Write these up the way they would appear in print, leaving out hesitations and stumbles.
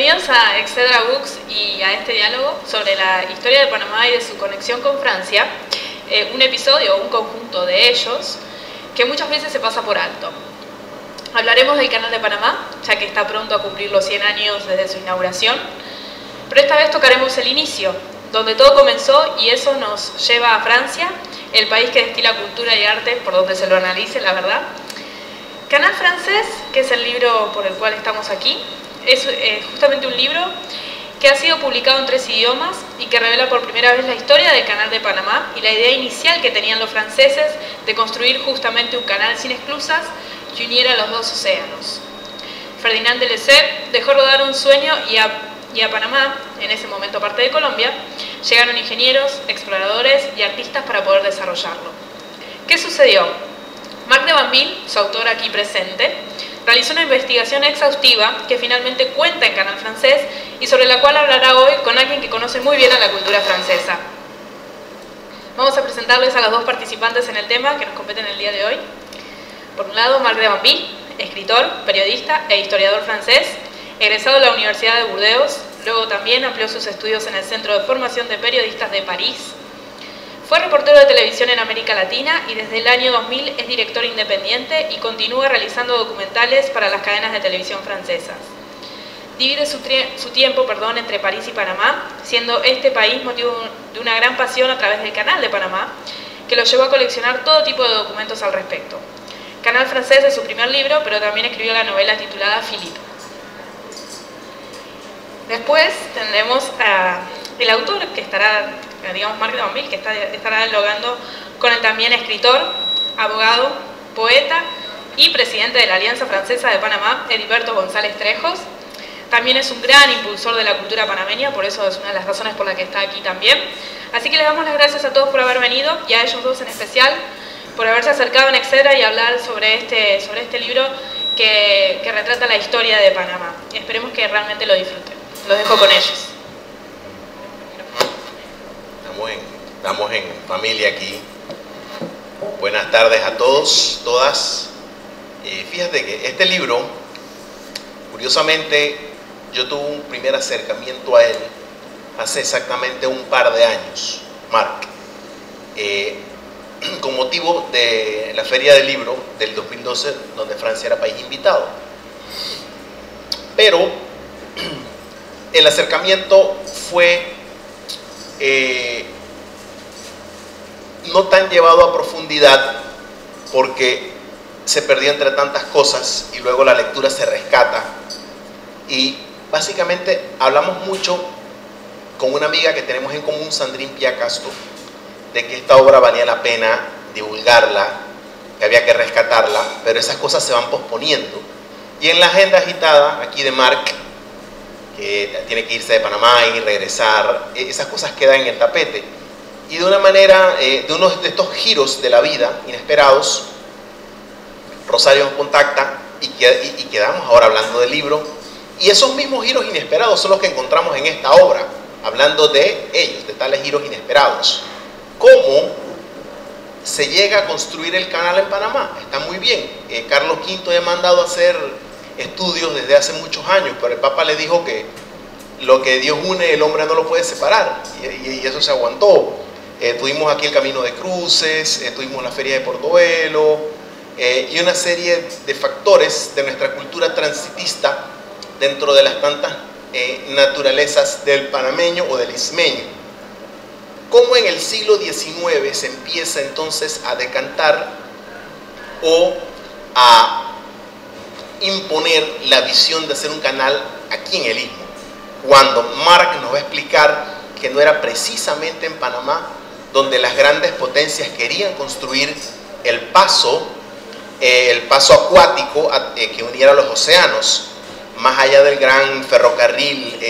Bienvenidos a Excedra Books y a este diálogo sobre la historia de Panamá y de su conexión con Francia, un episodio o un conjunto de ellos que muchas veces se pasa por alto. Hablaremos del Canal de Panamá, ya que está pronto a cumplir los 100 años desde su inauguración, pero esta vez tocaremos el inicio, donde todo comenzó, y eso nos lleva a Francia, el país que destila cultura y arte por donde se lo analice, la verdad. Canal Francés, que es el libro por el cual estamos aquí, es justamente un libro que ha sido publicado en 3 idiomas y que revela por primera vez la historia del Canal de Panamá y la idea inicial que tenían los franceses de construir justamente un canal sin esclusas que uniera los dos océanos. Ferdinand de Lesseps dejó rodar un sueño y a Panamá, en ese momento parte de Colombia, llegaron ingenieros, exploradores y artistas para poder desarrollarlo. ¿Qué sucedió? Marc de Banville, su autor aquí presente, realizó una investigación exhaustiva que finalmente cuenta en Canal Francés y sobre la cual hablará hoy con alguien que conoce muy bien a la cultura francesa. Vamos a presentarles a los dos participantes en el tema que nos competen el día de hoy. Por un lado, Marc de Banville, escritor, periodista e historiador francés, egresado de la Universidad de Burdeos, luego también amplió sus estudios en el Centro de Formación de Periodistas de París. Fue reportero de televisión en América Latina y desde el año 2000 es director independiente y continúa realizando documentales para las cadenas de televisión francesas. Divide su tiempo entre París y Panamá, siendo este país motivo de una gran pasión a través del Canal de Panamá, que lo llevó a coleccionar todo tipo de documentos al respecto. Canal Francés es su primer libro, pero también escribió la novela titulada Philippe. Después tendremos el autor, que estará, digamos, Marc de Banville, que estará dialogando con el también escritor, abogado, poeta y presidente de la Alianza Francesa de Panamá, Heriberto González Trejos. También es un gran impulsor de la cultura panameña, por eso es una de las razones por las que está aquí también. Así que les damos las gracias a todos por haber venido, y a ellos dos en especial, por haberse acercado en Excedra y hablar sobre este libro que retrata la historia de Panamá. Y esperemos que realmente lo disfruten. Los dejo con ellos. Estamos en familia aquí. Buenas tardes a todos, todas. Fíjate que este libro, curiosamente, yo tuve un primer acercamiento a él hace exactamente un par de años, Marc, con motivo de la Feria del Libro del 2012, donde Francia era país invitado. Pero el acercamiento fue no tan llevado a profundidad porque se perdió entre tantas cosas y luego la lectura se rescata, y básicamente hablamos mucho con una amiga que tenemos en común, Sandrine Piacasto, de que esta obra valía la pena divulgarla, que había que rescatarla, pero esas cosas se van posponiendo. Y en la agenda agitada aquí de Marc, que tiene que irse de Panamá y regresar, esas cosas quedan en el tapete. Y de una manera, de uno de estos giros de la vida inesperados, Rosario nos contacta y quedamos ahora hablando del libro. Y esos mismos giros inesperados son los que encontramos en esta obra, hablando de ellos, de tales giros inesperados. ¿Cómo se llega a construir el canal en Panamá? Está muy bien. Carlos V ha mandado a hacer estudios desde hace muchos años, pero el Papa le dijo que lo que Dios une, el hombre no lo puede separar, y eso se aguantó. Tuvimos aquí el Camino de Cruces, tuvimos la Feria de Portobelo, y una serie de factores de nuestra cultura transitista dentro de las tantas naturalezas del panameño o del ismeño. ¿Cómo en el siglo XIX se empieza entonces a decantar o a imponer la visión de hacer un canal aquí en el Istmo? Cuando Marc nos va a explicar que no era precisamente en Panamá donde las grandes potencias querían construir el paso acuático que uniera los océanos, más allá del gran ferrocarril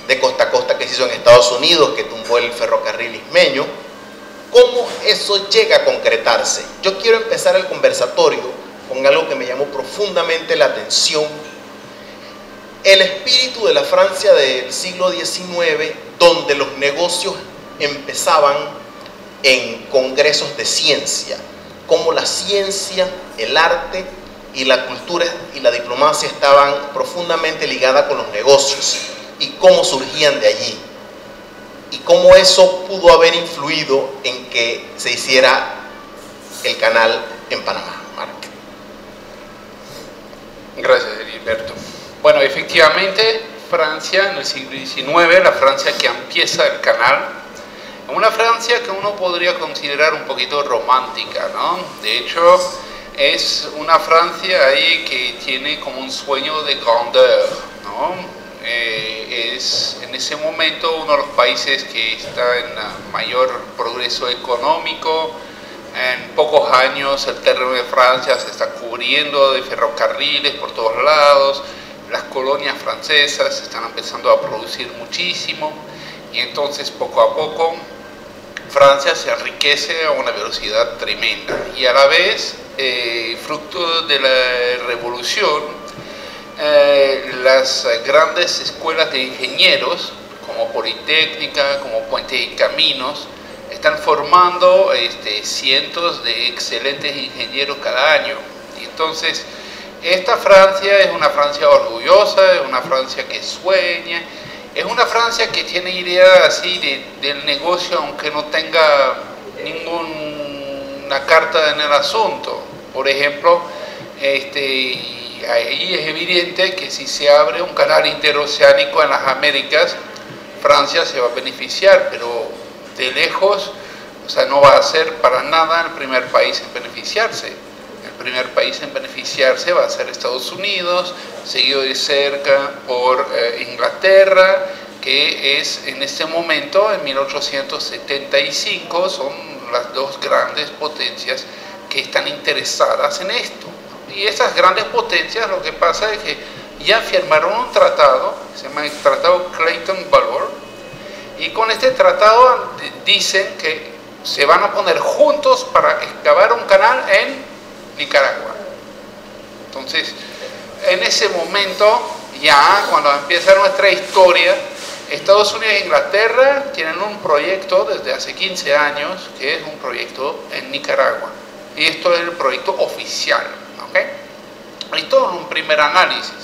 de costa a costa que se hizo en Estados Unidos, que tumbó el ferrocarril ismeño. ¿Cómo eso llega a concretarse? Yo quiero empezar el conversatorio con algo que me llamó profundamente la atención: el espíritu de la Francia del siglo XIX, donde los negocios empezaban en congresos de ciencia, cómo la ciencia, el arte, y la cultura y la diplomacia estaban profundamente ligadas con los negocios y cómo surgían de allí y cómo eso pudo haber influido en que se hiciera el canal en Panamá. Marc. Gracias, Heriberto. Bueno, efectivamente, Francia en el siglo XIX, la Francia que empieza el canal, una Francia que uno podría considerar un poquito romántica, ¿no? De hecho, es una Francia ahí que tiene como un sueño de grandeur, ¿no? Es en ese momento uno de los países que está en mayor progreso económico. En pocos años el terreno de Francia se está cubriendo de ferrocarriles por todos lados, las colonias francesas están empezando a producir muchísimo y entonces poco a poco Francia se enriquece a una velocidad tremenda y a la vez, fruto de la revolución, las grandes escuelas de ingenieros como Politécnica, como Puentes y Caminos, están formando cientos de excelentes ingenieros cada año. Y entonces, esta Francia es una Francia orgullosa, es una Francia que sueña, es una Francia que tiene ideas así del negocio, aunque no tenga ninguna carta en el asunto. Por ejemplo, ahí es evidente que si se abre un canal interoceánico en las Américas, Francia se va a beneficiar, pero de lejos, o sea, no va a ser para nada el primer país en beneficiarse. El primer país en beneficiarse va a ser Estados Unidos, seguido de cerca por Inglaterra, que es en este momento, en 1875, son las dos grandes potencias que están interesadas en esto. Y esas grandes potencias, lo que pasa es que ya firmaron un tratado, se llama el Tratado Clayton-Balfour, y con este tratado dicen que se van a poner juntos para excavar un canal en Nicaragua. Entonces, en ese momento, ya cuando empieza nuestra historia, Estados Unidos e Inglaterra tienen un proyecto desde hace 15 años, que es un proyecto en Nicaragua. Y esto es el proyecto oficial, ¿ok? Esto es un primer análisis,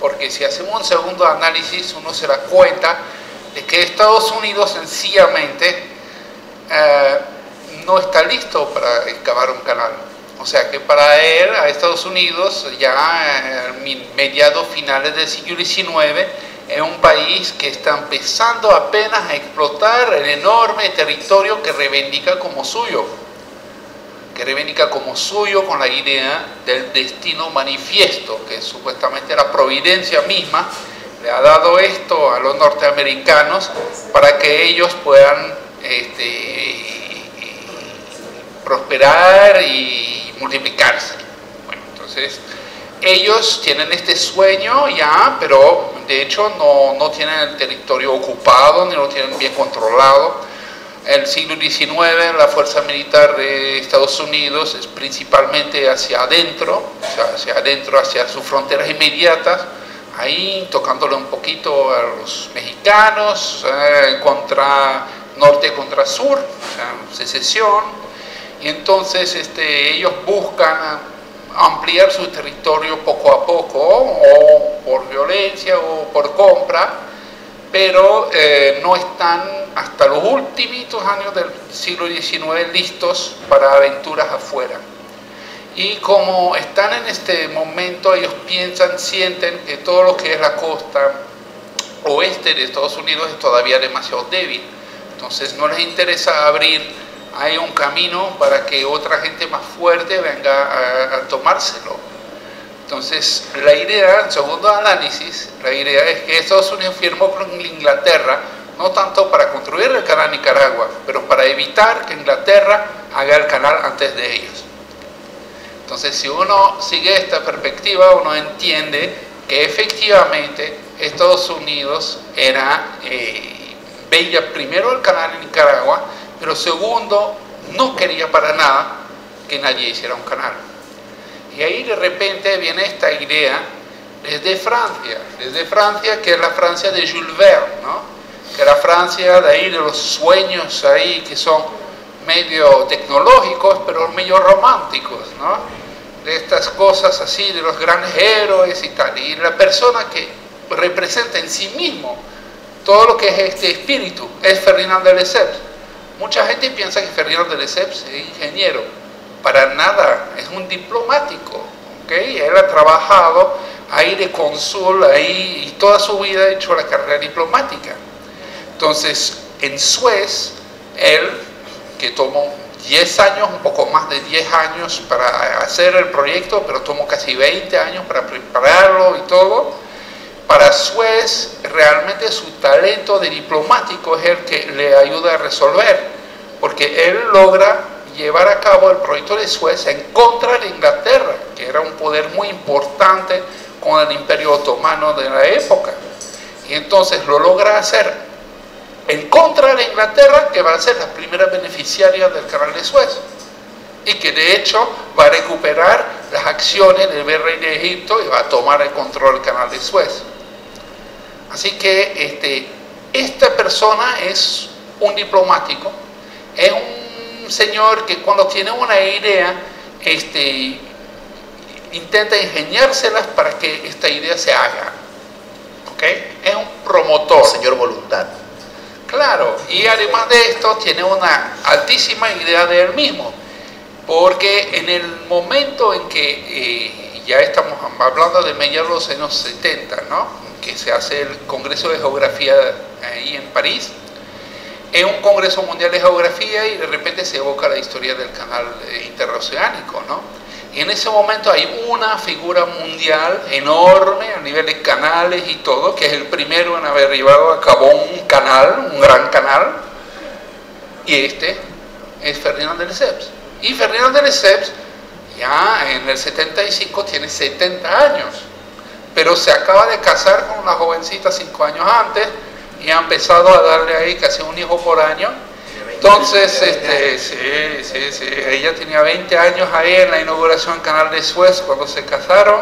porque si hacemos un segundo análisis, uno se da cuenta de que Estados Unidos sencillamente no está listo para excavar un canal. O sea que para él, a Estados Unidos, ya en mediados finales del siglo XIX, es un país que está empezando apenas a explotar el enorme territorio que reivindica como suyo. Con la idea del destino manifiesto, que supuestamente la providencia misma le ha dado esto a los norteamericanos para que ellos puedan prosperar y multiplicarse. Bueno, entonces ellos tienen este sueño ya, pero de hecho no tienen el territorio ocupado ni lo tienen bien controlado. El siglo XIX, la fuerza militar de Estados Unidos es principalmente hacia adentro, hacia sus fronteras inmediatas, ahí tocándole un poquito a los mexicanos, contra norte contra sur, o sea, secesión, y entonces ellos buscan ampliar su territorio poco a poco, o por violencia o por compra, pero no están hasta los últimos años del siglo XIX listos para aventuras afuera. Y como están en este momento, ellos sienten que todo lo que es la costa oeste de Estados Unidos es todavía demasiado débil. Entonces no les interesa abrir ahí un camino para que otra gente más fuerte venga a tomárselo. Entonces la idea, el segundo análisis, la idea es que Estados Unidos firmó con Inglaterra, no tanto para construir el canal Nicaragua, pero para evitar que Inglaterra haga el canal antes de ellos. Entonces, si uno sigue esta perspectiva, uno entiende que efectivamente Estados Unidos veía primero el canal en Nicaragua, pero segundo, no quería para nada que nadie hiciera un canal. Y ahí de repente viene esta idea desde Francia, que es la Francia de Jules Verne, ¿no? Que la Francia de ahí de los sueños ahí que son medio tecnológicos, pero medio románticos, ¿no? de estas cosas así, de los grandes héroes y tal, y la persona que representa en sí mismo todo lo que es este espíritu es Ferdinand de Lesseps. Mucha gente piensa que Ferdinand de Lesseps es ingeniero, para nada, es un diplomático, ¿okay? Él ha trabajado ahí de cónsul, ahí, y toda su vida ha hecho la carrera diplomática. Entonces, en Suez, él, que tomó 10 años, un poco más de 10 años para hacer el proyecto, pero tomó casi 20 años para prepararlo y todo. Para Suez, realmente su talento de diplomático es el que le ayuda a resolver, porque él logra llevar a cabo el proyecto de Suez en contra de Inglaterra, que era un poder muy importante con el Imperio Otomano de la época. Y entonces lo logra hacer en contra de Inglaterra, que va a ser la primera beneficiaria del canal de Suez, y que de hecho va a recuperar las acciones del virrey de Egipto y va a tomar el control del canal de Suez. Así que esta persona es un diplomático, es un señor que cuando tiene una idea intenta ingeniárselas para que esta idea se haga, ¿okay? Es un promotor. Señor voluntad. Claro, y además de esto tiene una altísima idea de él mismo, porque en el momento en que ya estamos hablando de mediados de los años 70, ¿no?, que se hace el Congreso de Geografía ahí en París, es un Congreso Mundial de Geografía y de repente se evoca la historia del canal interoceánico, ¿no? Y en ese momento hay una figura mundial enorme a nivel de canales y todo, que es el primero en haber llevado a cabo un canal, un gran canal, y este es Ferdinand de Lesseps. Y Ferdinand de Lesseps ya en el 75 tiene 70 años, pero se acaba de casar con una jovencita 5 años antes y ha empezado a darle ahí casi un hijo por año. Entonces, ella tenía 20 años ahí en la inauguración del canal de Suez cuando se casaron.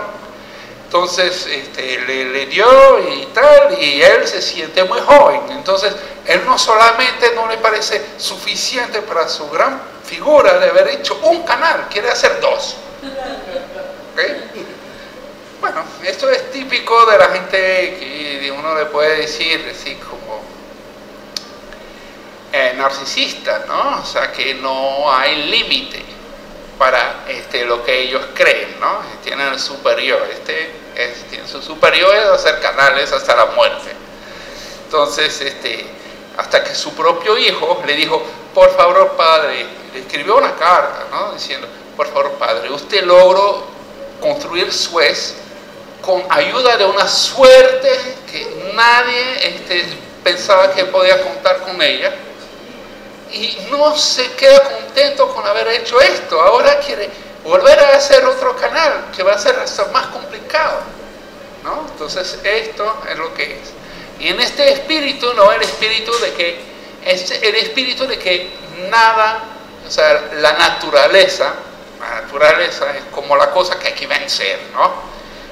Entonces, le dio y tal, y él se siente muy joven. Entonces, él no solamente no le parece suficiente para su gran figura de haber hecho un canal, quiere hacer 2. ¿Okay? Bueno, esto es típico de la gente que uno le puede decir así como narcisista, ¿no? O sea, que no hay límite para lo que ellos creen, ¿no? Tienen el superior, tiene su superior es hacer canales hasta la muerte. Entonces, hasta que su propio hijo le dijo, por favor, padre, le escribió una carta, ¿no?, diciendo, por favor, padre, usted logró construir Suez con ayuda de una suerte que nadie pensaba que podía contar con ella, y no se queda contento con haber hecho esto, ahora quiere volver a hacer otro canal que va a ser hasta más complicado, ¿no? Entonces esto es lo que es. Y en este espíritu, no el espíritu de que nada, o sea, la naturaleza es como la cosa que hay que vencer, ¿no?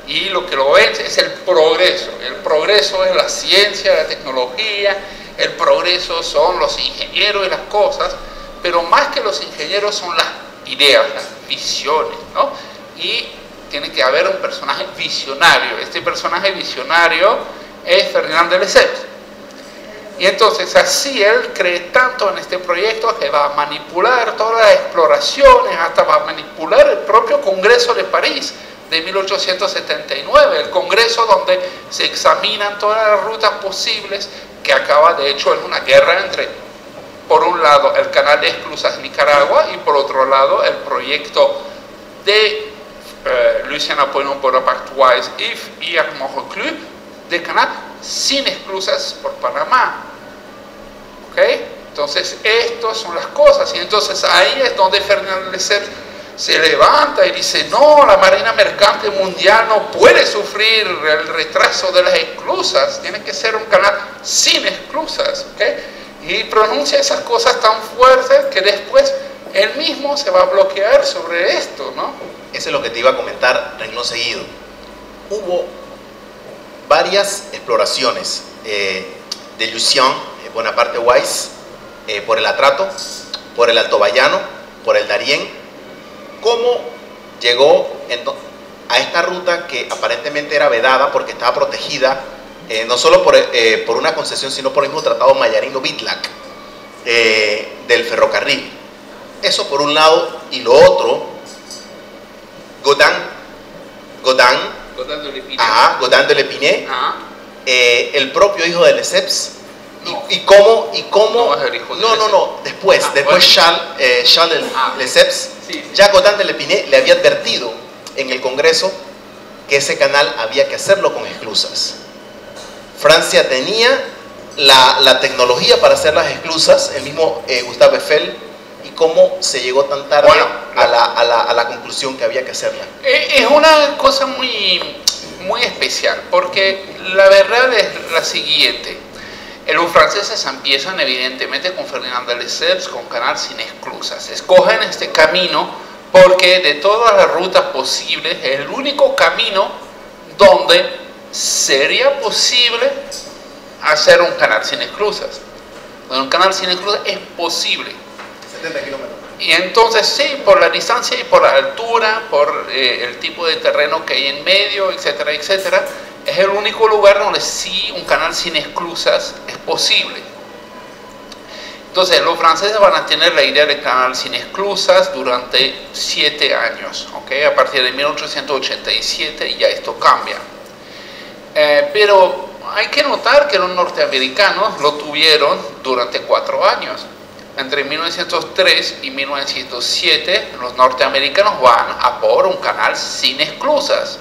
Y lo que lo vence es el progreso. El progreso es la ciencia, la tecnología, el progreso son los ingenieros y las cosas, pero más que los ingenieros son las ideas, las visiones, ¿no? Y tiene que haber un personaje visionario. Este personaje visionario es Ferdinand de Lesseps. Y entonces así él cree tanto en este proyecto que va a manipular todas las exploraciones, hasta va a manipular el propio Congreso de París de 1879, el Congreso donde se examinan todas las rutas posibles, que acaba de hecho en una guerra entre, por un lado, el canal de esclusas en Nicaragua y por otro lado el proyecto de Louis-Napoléon Bonaparte-Wise y Armand Reclus de canal sin esclusas por Panamá. ¿Ok? Entonces, estas son las cosas. Y entonces ahí es donde Ferdinand de Lesseps se levanta y dice, no, la Marina Mercante Mundial no puede sufrir el retraso de las esclusas, tiene que ser un canal sin esclusas, ¿okay? Y pronuncia esas cosas tan fuertes que después él mismo se va a bloquear sobre esto, ¿no? Eso es lo que te iba a comentar renglón seguido. Hubo varias exploraciones de Lucien Bonaparte Wise por el Atrato, por el Alto Bayano, por el Darién, como llegó a esta ruta que aparentemente era vedada porque estaba protegida, no solo por una concesión, sino por el mismo tratado Mayarino-Bitlac del ferrocarril. Eso por un lado, y lo otro, Gaudin de L'Épinay, el propio hijo de Lesseps. ¿Y cómo? No es el hijo de Lesseps. Después Bueno. Charles Lesseps, ya Gaudin de L'Épinay le había advertido en el Congreso que ese canal había que hacerlo con esclusas. Francia tenía la tecnología para hacer las esclusas, el mismo Gustave Eiffel, y cómo se llegó tan tarde a la conclusión que había que hacerla. Es una cosa muy especial, porque la verdad es la siguiente. Los franceses empiezan evidentemente con Ferdinand de Lesseps, con canal sin esclusas. Escogen este camino porque de todas las rutas posibles es el único camino donde sería posible hacer un canal sin esclusas. Un canal sin esclusas es posible. 70 kilómetros. Y entonces sí, por la distancia y por la altura, por el tipo de terreno que hay en medio, etcétera, etcétera, es el único lugar donde sí un canal sin esclusas es posible. Entonces los franceses van a tener la idea del canal sin esclusas durante 7 años, ¿okay? A partir de 1887 ya esto cambia. Pero hay que notar que los norteamericanos lo tuvieron durante 4 años. Entre 1903 y 1907 los norteamericanos van a por un canal sin esclusas.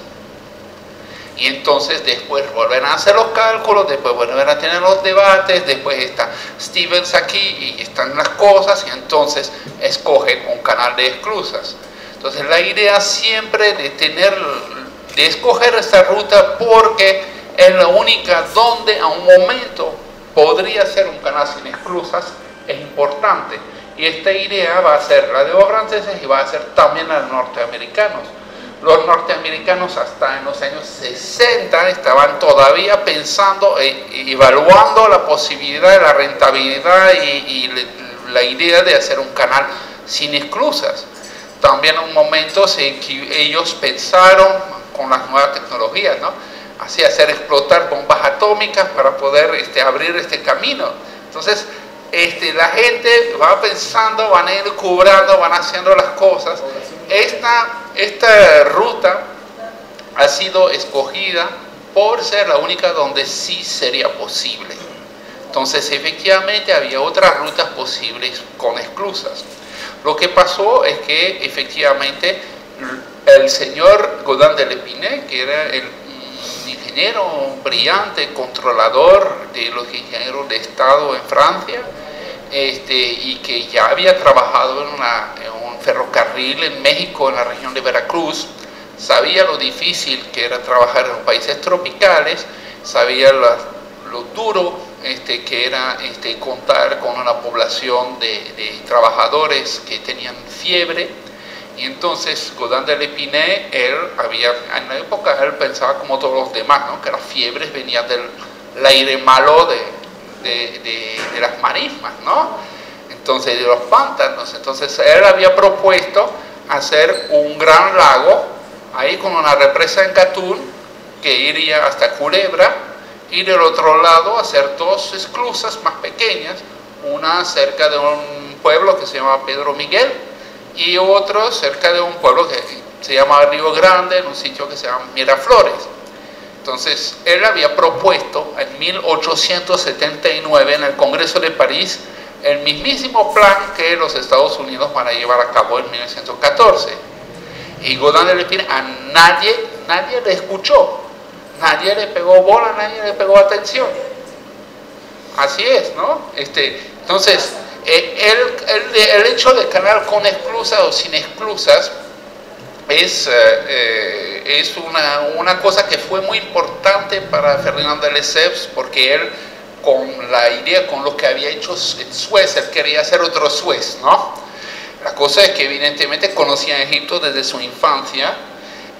Y entonces después vuelven a hacer los cálculos, después vuelven a tener los debates, después está Stevens aquí y están las cosas, y entonces escogen un canal de esclusas. Entonces la idea siempre de escoger esta ruta porque es la única donde a un momento podría ser un canal sin esclusas, es importante. Y esta idea va a ser la de los franceses y va a ser también la de los norteamericanos. Los norteamericanos hasta en los años 60 estaban todavía pensando e evaluando la posibilidad de la rentabilidad y la idea de hacer un canal sin esclusas. También en un momento ellos pensaron con las nuevas tecnologías, ¿no? Así hacer explotar bombas atómicas para poder abrir este camino. Entonces la gente va pensando, van a ir cubrando, van haciendo las cosas. Esta ruta ha sido escogida por ser la única donde sí sería posible. Entonces efectivamente había otras rutas posibles con esclusas. Lo que pasó es que efectivamente el señor Gaudin de L'Épinay, que era el ingeniero brillante, controlador de los ingenieros de Estado en Francia, y que ya había trabajado en un ferrocarril en México, en la región de Veracruz, sabía lo difícil que era trabajar en los países tropicales, sabía lo duro que era contar con una población de trabajadores que tenían fiebre. Y entonces Gaudin de L'Épinay, en la época él pensaba como todos los demás, ¿no? Que las fiebres venían del aire malo de las marismas, ¿no? Entonces de los pantanos. Entonces él había propuesto hacer un gran lago ahí con una represa en Catún que iría hasta Culebra, y del otro lado hacer 2 esclusas más pequeñas, una cerca de un pueblo que se llama Pedro Miguel y otro cerca de un pueblo que se llama Río Grande, en un sitio que se llama Miraflores. Entonces él había propuesto en 1879 en el Congreso de París el mismísimo plan que los Estados Unidos van a llevar a cabo en 1914. Y Gaudin de L'Épinay a nadie le escuchó, nadie le pegó bola, nadie le pegó atención. Así es, ¿no? Entonces el hecho de canal con esclusas o sin esclusas es una cosa que fue muy importante para Ferdinand de Lesseps, porque él, con la idea, con lo que había hecho en Suez, él quería hacer otro Suez, ¿no? La cosa es que evidentemente conocía Egipto desde su infancia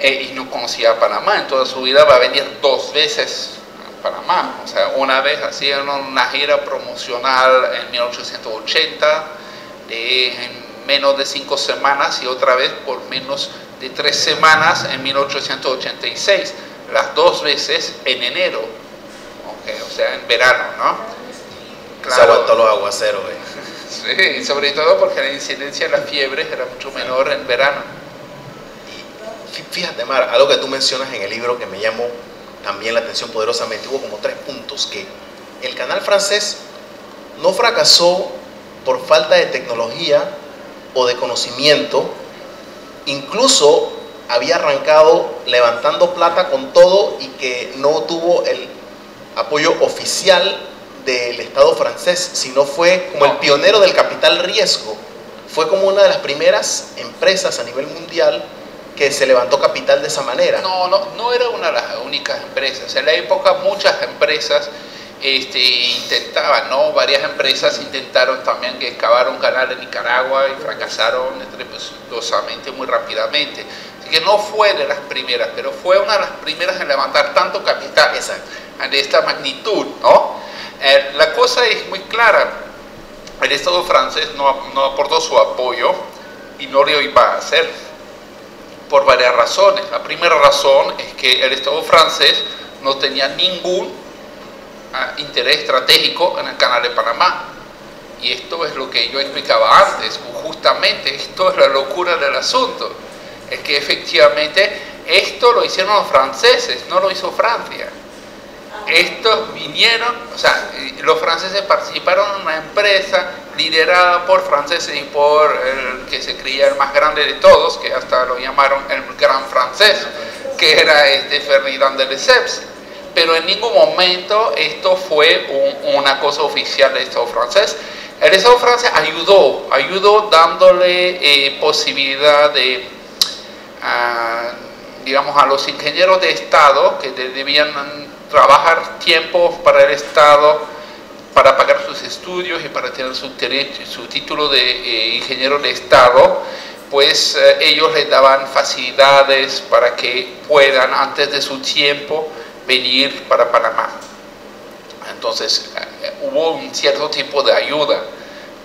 y no conocía Panamá. En toda su vida va a venir 2 veces a Panamá. O sea, una vez hacían una gira promocional en 1880 en menos de 5 semanas, y otra vez por menos de 3 semanas en 1886, las 2 veces en enero, okay, o sea, en verano, ¿no? Claro. Se aguantó los aguaceros, Sí, sobre todo porque la incidencia de las fiebres era mucho menor en verano. Y fíjate, Mar, algo que tú mencionas en el libro que me llamó también la atención poderosamente, hubo como 3 puntos, que el canal francés no fracasó por falta de tecnología o de conocimiento, incluso había arrancado levantando plata con todo y que no tuvo el apoyo oficial del Estado francés, sino fue como el pionero del capital riesgo. Fue como una de las primeras empresas a nivel mundial que se levantó capital de esa manera. No era una de las únicas empresas. En la época muchas empresas intentaban, ¿no? Varias empresas intentaron también que excavar un canal en Nicaragua y fracasaron estrepitosamente muy rápidamente. Así que no fue de las primeras, pero fue una de las primeras en levantar tanto capital. Exacto. De esta magnitud, ¿no? La cosa es muy clara. El Estado francés no aportó su apoyo y no lo iba a hacer por varias razones. La primera razón es que el Estado francés no tenía ningún interés estratégico en el canal de Panamá. Y esto es lo que yo explicaba antes. Justamente esto es la locura del asunto. Es que efectivamente esto lo hicieron los franceses, no lo hizo Francia. Estos vinieron, o sea, los franceses participaron en una empresa liderada por franceses y por el que se creía el más grande de todos, que hasta lo llamaron el gran francés, que era Ferdinand de Lesseps. Pero en ningún momento esto fue una cosa oficial del Estado francés. El Estado francés ayudó dándole posibilidad de, digamos, a los ingenieros de Estado que debían trabajar tiempo para el Estado, para pagar sus estudios y para tener su título de ingeniero de Estado, pues ellos les daban facilidades para que puedan, antes de su tiempo, venir para Panamá. Entonces hubo un cierto tipo de ayuda,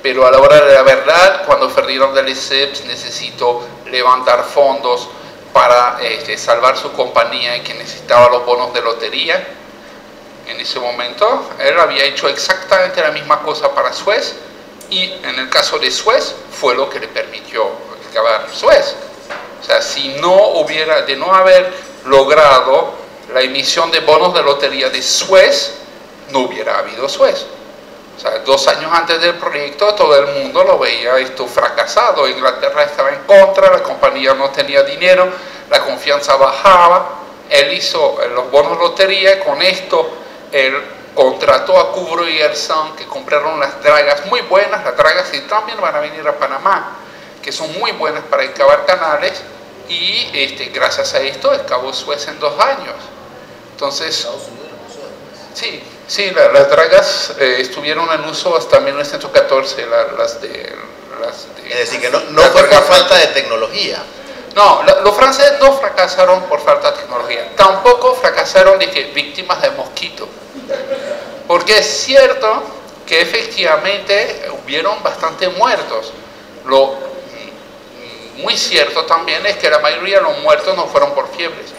pero a la hora de la verdad, cuando Ferdinand de Lesseps necesitó levantar fondos para salvar su compañía y que necesitaba los bonos de lotería, en ese momento él había hecho exactamente la misma cosa para Suez, y en el caso de Suez fue lo que le permitió excavar Suez. O sea, si de no haber logrado la emisión de bonos de lotería de Suez, no hubiera habido Suez. O sea, 2 años antes del proyecto todo el mundo lo veía esto fracasado. Inglaterra estaba en contra, la compañía no tenía dinero, la confianza bajaba. Él hizo los bonos lotería, con esto él contrató a Cubro y Gerson, que compraron las dragas muy buenas, las dragas que también van a venir a Panamá, que son muy buenas para excavar canales, y gracias a esto excavó Suez en 2 años. Entonces, sí, las dragas estuvieron en uso hasta 1914, es decir, que no fue por falta de tecnología. No, los franceses no fracasaron por falta de tecnología, tampoco fracasaron víctimas de mosquito, porque es cierto que efectivamente hubieron bastantes muertos. Lo muy cierto también es que la mayoría de los muertos no fueron por fiebres.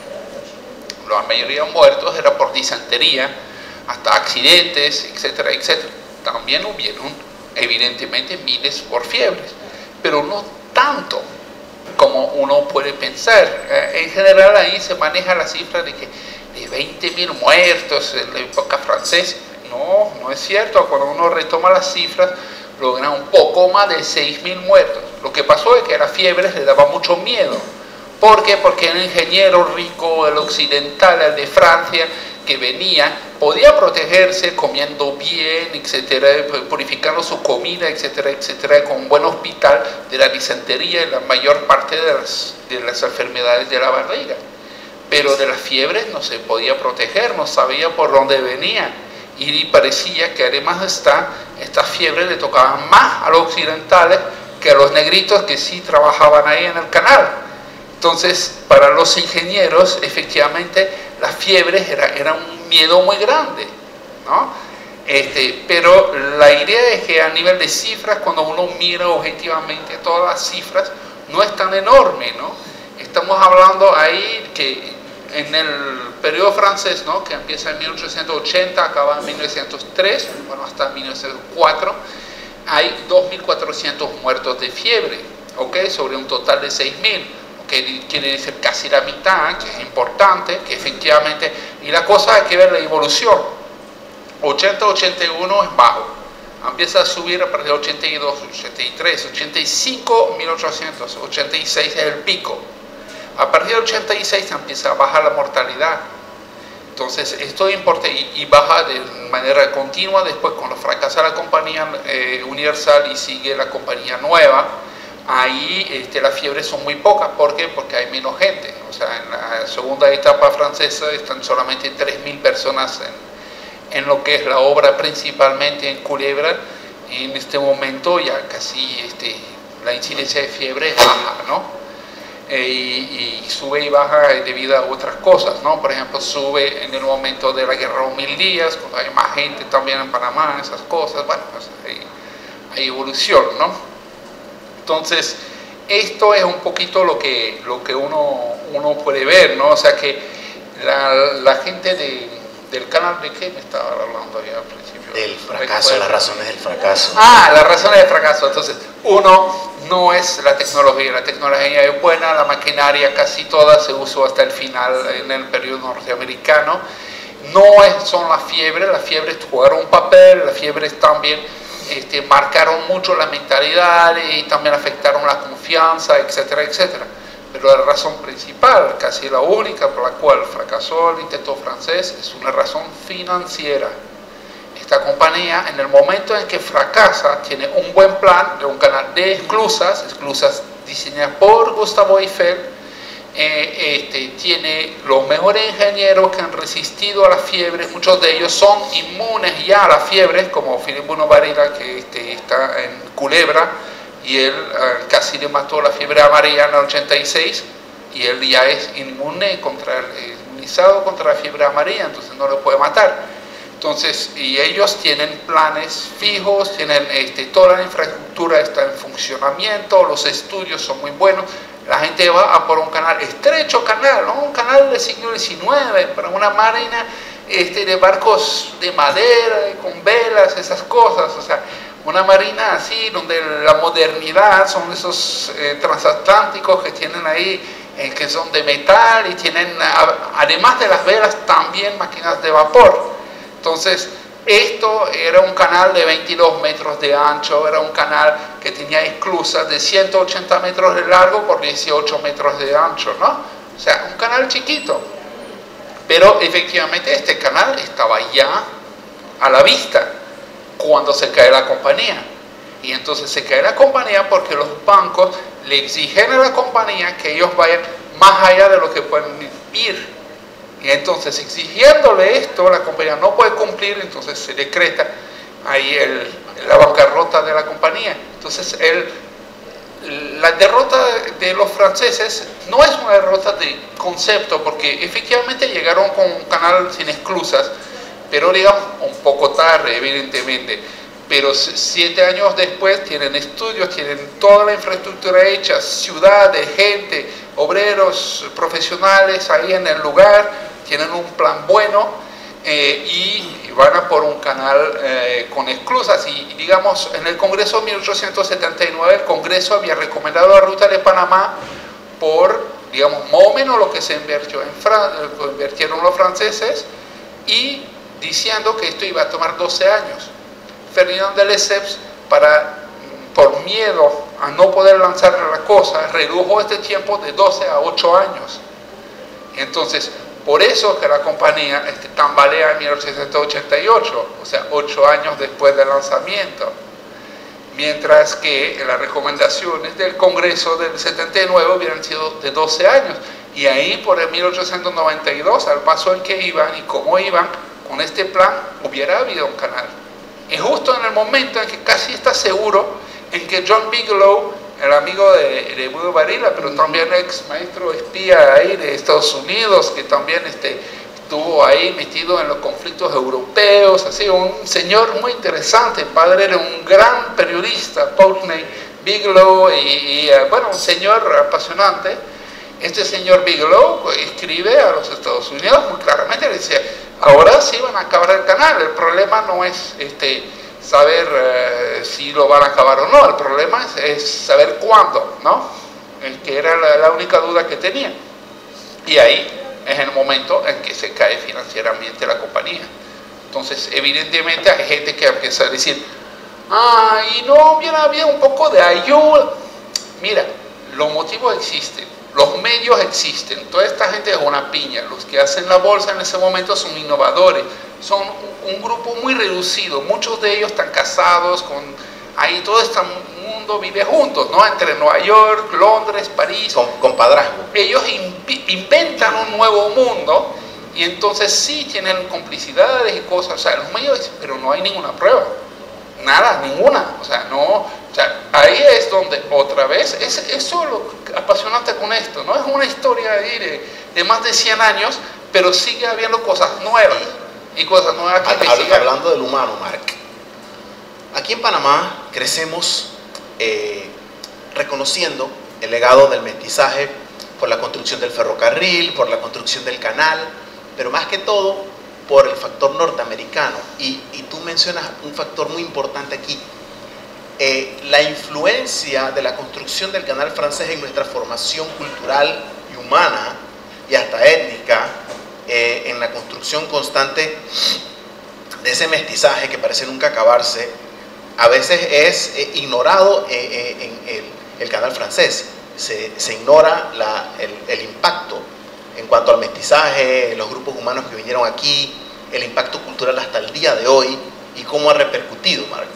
La mayoría de los muertos era por disentería, hasta accidentes, etcétera, etcétera. También hubieron, evidentemente, miles por fiebres, pero no tanto como uno puede pensar. En general ahí se maneja la cifra de 20.000 muertos en la época francesa. No es cierto. Cuando uno retoma las cifras, logra un poco más de 6.000 muertos. Lo que pasó es que a las fiebres le daba mucho miedo. ¿Por qué? Porque el ingeniero rico, el occidental, el de Francia, que venía, podía protegerse comiendo bien, etcétera, purificando su comida, etcétera, etcétera, con un buen hospital de la disentería y la mayor parte de las enfermedades de la barriga. Pero de las fiebres no se podía proteger, no sabía por dónde venía. Y parecía que además estas fiebres le tocaban más a los occidentales que a los negritos que sí trabajaban ahí en el canal. Entonces, para los ingenieros, efectivamente, las fiebres eran un miedo muy grande, ¿no? Pero la idea es que a nivel de cifras, cuando uno mira objetivamente todas las cifras, no es tan enorme, ¿no? Estamos hablando ahí que en el periodo francés, ¿no?, que empieza en 1880, acaba en 1903, bueno, hasta 1904, hay 2.400 muertos de fiebre, ¿ok?, sobre un total de 6.000, que quiere decir casi la mitad, que es importante, que efectivamente, y la cosa hay que ver la evolución. 80-81 es bajo, empieza a subir a partir de 82, 83, 85, 1800, 86 es el pico. A partir de 86 empieza a bajar la mortalidad. Entonces esto importa y baja de manera continua. Después, cuando fracasa la compañía Universal y sigue la compañía nueva, ahí las fiebres son muy pocas. ¿Por qué? Porque hay menos gente. O sea, en la segunda etapa francesa están solamente 3.000 personas en lo que es la obra, principalmente en Culebra. En este momento ya casi la incidencia de fiebre es baja, ¿no? Y sube y baja debido a otras cosas, ¿no? Por ejemplo, sube en el momento de la guerra de 1000 días, cuando hay más gente también en Panamá, esas cosas. Bueno, pues hay evolución, ¿no? Entonces, esto es un poquito lo que uno puede ver, ¿no? O sea que la gente del canal, ¿de qué me estaba hablando ya al principio? Del fracaso, las razones del fracaso. Ah, las razones del fracaso. Entonces, uno no es la tecnología es buena, la maquinaria casi toda se usó hasta el final en el periodo norteamericano. No son las fiebres jugaron un papel, las fiebres también marcaron mucho la mentalidad y también afectaron la confianza, etcétera, etcétera. Pero la razón principal, casi la única por la cual fracasó el intento francés, es una razón financiera. Esta compañía, en el momento en que fracasa, tiene un buen plan de un canal de esclusas diseñadas por Gustavo Eiffel, tiene los mejores ingenieros que han resistido a la fiebre, muchos de ellos son inmunes ya a la fiebre, como Philippe Bonneau-Varilla, que está en Culebra, y él casi le mató la fiebre amarilla en el 86, y él ya es inmunizado contra la fiebre amarilla, entonces no le puede matar. Entonces, y ellos tienen planes fijos, tienen toda la infraestructura está en funcionamiento, los estudios son muy buenos, la gente va a por un canal, estrecho canal, ¿no? Un canal del siglo XIX, para una marina de barcos de madera, con velas, esas cosas, o sea, una marina así, donde la modernidad son esos transatlánticos que tienen ahí, que son de metal y tienen, además de las velas, también máquinas de vapor. Entonces, esto era un canal de 22 metros de ancho, era un canal que tenía esclusas de 180 metros de largo por 18 metros de ancho, ¿no? O sea, un canal chiquito. Pero efectivamente este canal estaba ya a la vista cuando se cae la compañía. Y entonces se cae la compañía porque los bancos le exigen a la compañía que ellos vayan más allá de lo que pueden ir. Y entonces, exigiéndole esto, la compañía no puede cumplir, entonces se decreta ahí la bancarrota de la compañía. Entonces, la derrota de los franceses no es una derrota de concepto, porque efectivamente llegaron con un canal sin esclusas, pero digamos un poco tarde, evidentemente. Pero 7 años después tienen estudios, tienen toda la infraestructura hecha, ciudades, gente, obreros, profesionales ahí en el lugar, tienen un plan bueno y van a por un canal con esclusas. Y digamos, en el Congreso de 1879, el Congreso había recomendado la ruta de Panamá por, digamos, más o menos lo que se invirtió lo invirtieron los franceses, y diciendo que esto iba a tomar 12 años. Ferdinand de Lesseps, por miedo a no poder lanzar la cosa, redujo este tiempo de 12 a 8 años. Entonces, por eso que la compañía tambalea en 1888, o sea, 8 años después del lanzamiento. Mientras que las recomendaciones del Congreso del 79 hubieran sido de 12 años. Y ahí, por el 1892, al paso en que iban y cómo iban, con este plan hubiera habido un canal. Y justo en el momento en que casi está seguro en que John Bigelow, el amigo de Bonneau-Varilla, pero también ex maestro espía ahí de Estados Unidos, que también estuvo ahí metido en los conflictos europeos, así, un señor muy interesante, padre de un gran periodista, Pulteney Bigelow, bueno, un señor apasionante, este señor Bigelow escribe a los Estados Unidos muy claramente, le dice, ahora sí van a acabar el canal, el problema no es saber si lo van a acabar o no, el problema es saber cuándo, ¿no? Que era la única duda que tenía. Y ahí es el momento en que se cae financieramente la compañía. Entonces, evidentemente hay gente que empieza a decir, y no hubiera habido un poco de ayuda. Mira, los motivos existen, los medios existen, toda esta gente es una piña, los que hacen la bolsa en ese momento son innovadores, son un grupo muy reducido, muchos de ellos están casados ahí todo este mundo vive juntos, ¿no? Entre Nueva York, Londres, París. Con padrazgo. Ellos inventan un nuevo mundo y entonces sí tienen complicidades y cosas, o sea, los medios dicen, pero no hay ninguna prueba, nada, ninguna, o sea, no, o sea, ahí es donde otra vez, eso es lo apasionante con esto, ¿no? Es una historia ahí de más de 100 años, pero sigue habiendo cosas nuevas y cosas nuevas que investigar. Hablando del humano, Mark, aquí en Panamá crecemos reconociendo el legado del mestizaje por la construcción del ferrocarril, por la construcción del canal, pero más que todo por el factor norteamericano. Y tú mencionas un factor muy importante aquí, la influencia de la construcción del canal francés en nuestra formación cultural y humana y hasta étnica, en la construcción constante de ese mestizaje que parece nunca acabarse. A veces es ignorado en el canal francés, se ignora el impacto en cuanto al mestizaje, los grupos humanos que vinieron aquí, el impacto cultural hasta el día de hoy y cómo ha repercutido, Mark.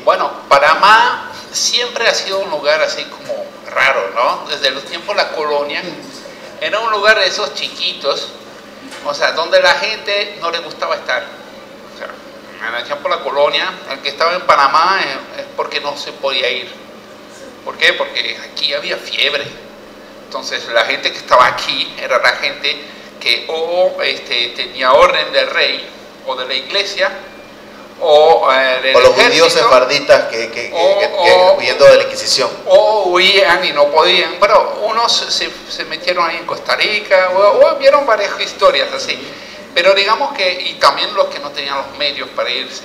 Bueno, Panamá siempre ha sido un lugar así como raro, ¿no? Desde los tiempos de la colonia, era un lugar de esos chiquitos, o sea, donde la gente no le gustaba estar. O sea, en el tiempo de la colonia, el que estaba en Panamá es porque no se podía ir. ¿Por qué? Porque aquí había fiebre. Entonces la gente que estaba aquí era la gente que o tenía orden del rey o de la iglesia o los judíos sefarditas que huyendo de la Inquisición, o huían y no podían, pero unos se metieron ahí en Costa Rica o vieron varias historias así, pero digamos que, y también los que no tenían los medios para irse,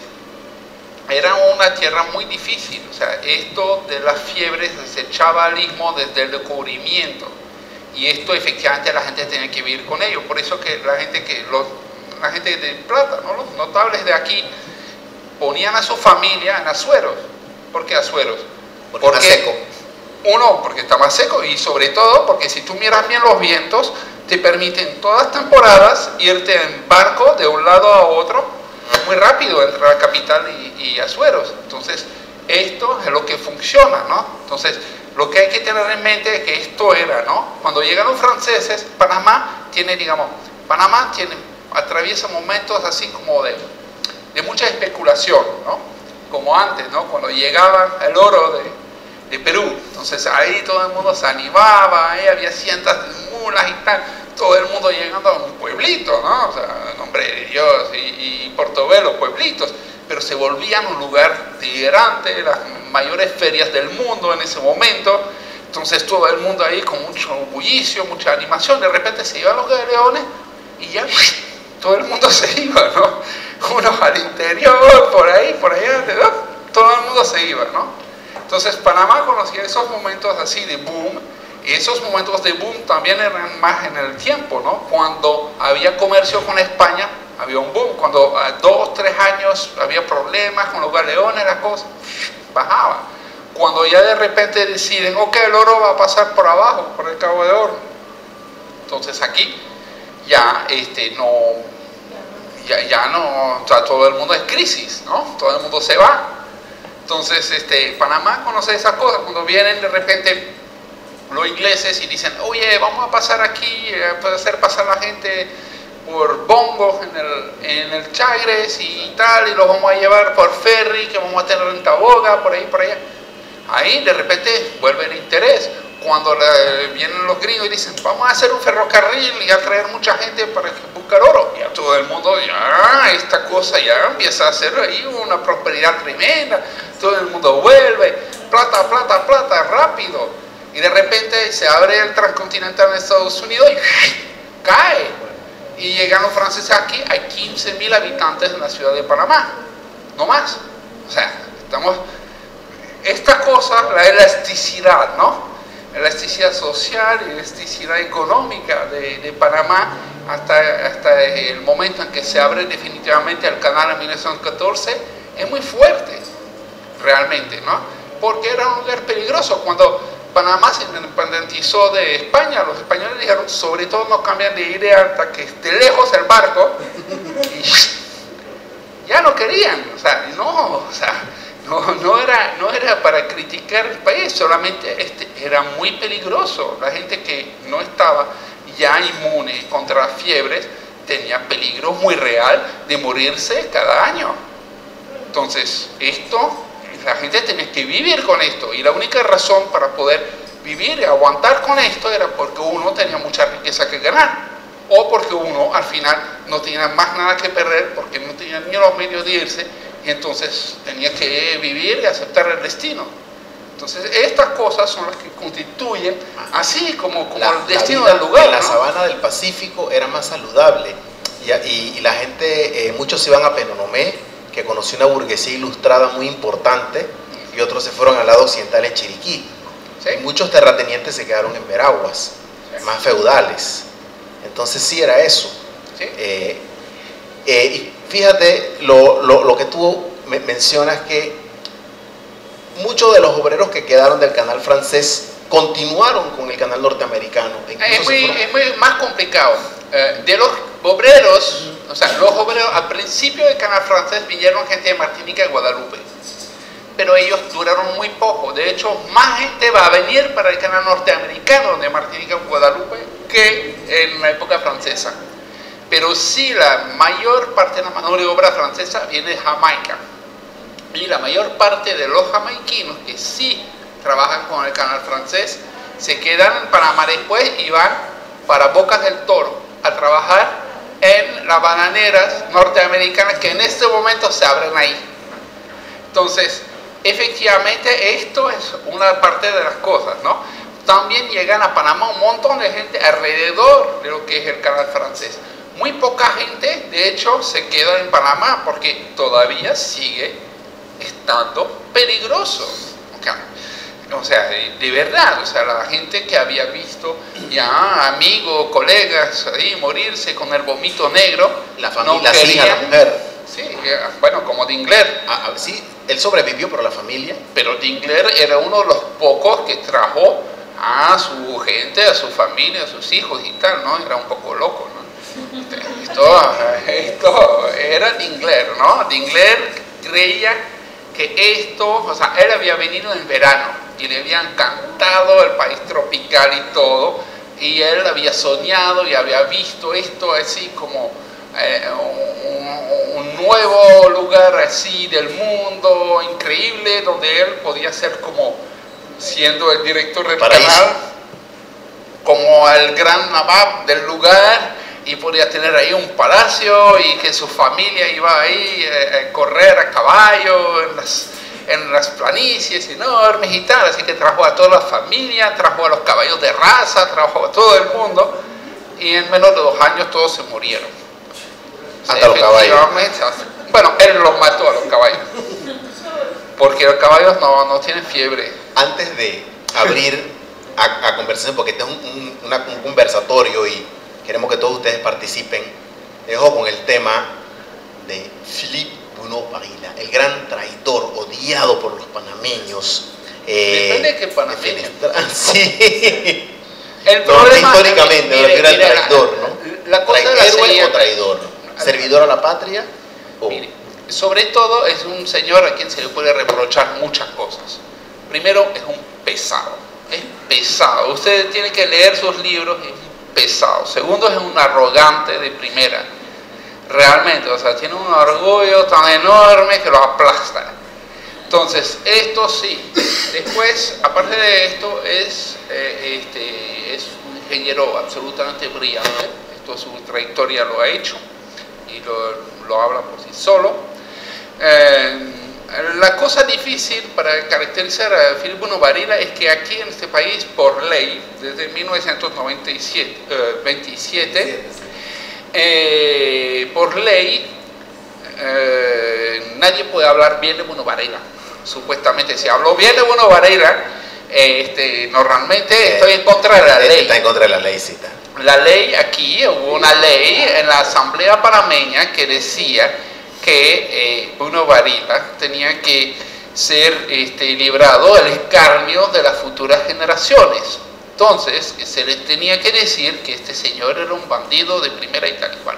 era una tierra muy difícil. O sea, esto de las fiebres se echaba al istmo desde el descubrimiento, y esto efectivamente la gente tenía que vivir con ello. Por eso que la gente de plata, ¿no? Los notables de aquí ponían a su familia en Azueros. ¿Por qué Azueros? Porque está seco. Uno, porque está más seco, y sobre todo porque si tú miras bien los vientos, te permiten todas las temporadas irte en barco de un lado a otro muy rápido entre la capital y Azueros. Entonces esto es lo que funciona, ¿no? Entonces lo que hay que tener en mente es que esto era, ¿no? Cuando llegan los franceses, Panamá atraviesa momentos así como de mucha especulación, ¿no? Como antes, ¿no? Cuando llegaba el oro de Perú, entonces ahí todo el mundo se animaba, ahí había cientos de mulas y tal, todo el mundo llegando a un pueblito, ¿no? O sea, nombre de Dios, y Portobelo, pueblitos, pero se volvían un lugar delirante, las mayores ferias del mundo en ese momento. Entonces todo el mundo ahí con mucho bullicio, mucha animación. De repente se iban los galeones y ya todo el mundo se iba, ¿no? Unos al interior, por ahí, por allá, todo el mundo se iba, ¿no? Entonces Panamá conocía esos momentos así de boom, y esos momentos de boom también eran más en el tiempo, ¿no? Cuando había comercio con España, había un boom. Cuando a 2, 3 años había problemas con los galeones, la cosa bajaba. Cuando ya de repente deciden, ok, el oro va a pasar por abajo, por el Cabo de Oro, entonces aquí ya no, o sea, todo el mundo es crisis, ¿no? Todo el mundo se va. Entonces Panamá conoce esas cosas. Cuando vienen de repente los ingleses y dicen, oye, vamos a pasar aquí, puede hacer pasar la gente por bongos en el Chagres y tal, y los vamos a llevar por ferry, que vamos a tener en Taboga, por ahí, por allá. Ahí de repente vuelve el interés. Cuando vienen los gringos y dicen, vamos a hacer un ferrocarril y a traer mucha gente para buscar oro, ya todo el mundo, ya esta cosa ya empieza a hacer ahí una prosperidad tremenda, todo el mundo vuelve, plata, plata, plata, rápido. Y de repente se abre el transcontinental en Estados Unidos y cae. Y llegan los franceses aquí, hay 15.000 habitantes en la ciudad de Panamá, no más. O sea, esta cosa, la elasticidad, ¿no? Elasticidad social y elasticidad económica de Panamá hasta el momento en que se abre definitivamente el canal en 1914 es muy fuerte, realmente, ¿no? Porque era un lugar peligroso. Cuando Panamá se independizó de España, los españoles dijeron, sobre todo no cambian de idea hasta que esté lejos el barco, y ya no querían, no era para criticar el país, solamente era muy peligroso. La gente que no estaba ya inmune contra las fiebres tenía peligro muy real de morirse cada año. Entonces, la gente tenía que vivir con esto, y la única razón para poder vivir y aguantar con esto era porque uno tenía mucha riqueza que ganar, o porque uno al final no tenía más nada que perder porque no tenía ni los medios de irse, y entonces tenía que vivir y aceptar el destino. Entonces estas cosas son las que constituyen así como el destino del lugar, en la ¿no? sabana del Pacífico era más saludable, y la gente, muchos iban a Penonomé, que conoció una burguesía ilustrada muy importante, y otros se fueron al lado occidental en Chiriquí. ¿Sí? Y muchos terratenientes se quedaron en Veraguas, ¿sí? Más feudales. Entonces sí era eso. ¿Sí? Y fíjate lo que tú mencionas, que muchos de los obreros que quedaron del canal francés continuaron con el canal norteamericano. Es muy más complicado. De los obreros, los obreros al principio del canal francés vinieron gente de Martinica y Guadalupe, pero ellos duraron muy poco. De hecho, más gente va a venir para el canal norteamericano de Martinica y Guadalupe que en la época francesa. Pero sí, la mayor parte de la mano de obra francesa viene de Jamaica, y la mayor parte de los jamaiquinos que sí trabajan con el canal francés se quedan en Panamá después y van para Bocas del Toro a trabajar en las bananeras norteamericanas que en este momento se abren ahí. Entonces, efectivamente, esto es una parte de las cosas, ¿no? También llegan a Panamá un montón de gente alrededor de lo que es el canal francés. Muy poca gente, de hecho, se queda en Panamá porque todavía sigue estando peligroso. O sea, de verdad, la gente que había visto ya amigos, colegas ahí morirse con el vómito negro, la familia, no querían, la mujer. Sí, bueno, como Dingler. Sí, él sobrevivió, pero la familia. Pero Dingler era uno de los pocos que trajo a su gente, a su familia, a sus hijos y tal, ¿no? Era un poco loco, ¿no? Esto era Dingler, ¿no? Dingler creía que él había venido en verano y le había encantado el país tropical y todo, y él había soñado y había visto esto así como un nuevo lugar así del mundo increíble, donde él podía ser como, siendo el director del canal, como el gran nabab del lugar, y podía tener ahí un palacio, y que su familia iba ahí a correr a caballo en las planicies enormes y tal. Así que trajo a toda la familia, trajo a los caballos de raza, trajo a todo el mundo, y en menos de 2 años todos se murieron. Hasta los caballos. Bueno, él los mató a los caballos, porque los caballos no tienen fiebre. Antes de abrir a conversación, porque este es un conversatorio y queremos que todos ustedes participen, dejo con el tema de Philippe Bunau-Varilla, el gran traidor, odiado por los panameños. Depende de qué panameño. Sí. El problema, históricamente, me refiero al traidor, ¿no? La cosa ¿Héroe sería, o traidor? ¿Servidor a la patria? Mire, sobre todo es un señor a quien se le puede reprochar muchas cosas. Primero, es un pesado. Es pesado. Usted tiene que leer sus libros, es pesado. Segundo, es un arrogante de primera. Realmente, tiene un orgullo tan enorme que lo aplasta. Entonces, esto sí. Después, aparte de esto, es un ingeniero absolutamente brillante. Esto su trayectoria lo ha hecho y lo habla por sí solo. la cosa difícil para caracterizar a Philip Bueno Varela es que aquí en este país, por ley, desde 1927, por ley, nadie puede hablar bien de Bueno Varela. Supuestamente, si hablo bien de Bueno Varela, normalmente estoy en contra de la ley. Está en contra de la ley, sí está. La ley, aquí hubo una ley en la Asamblea Panameña que decía que Bueno Varela tenía que ser librado del escarnio de las futuras generaciones. Entonces, se les tenía que decir que este señor era un bandido de primera y tal y cual.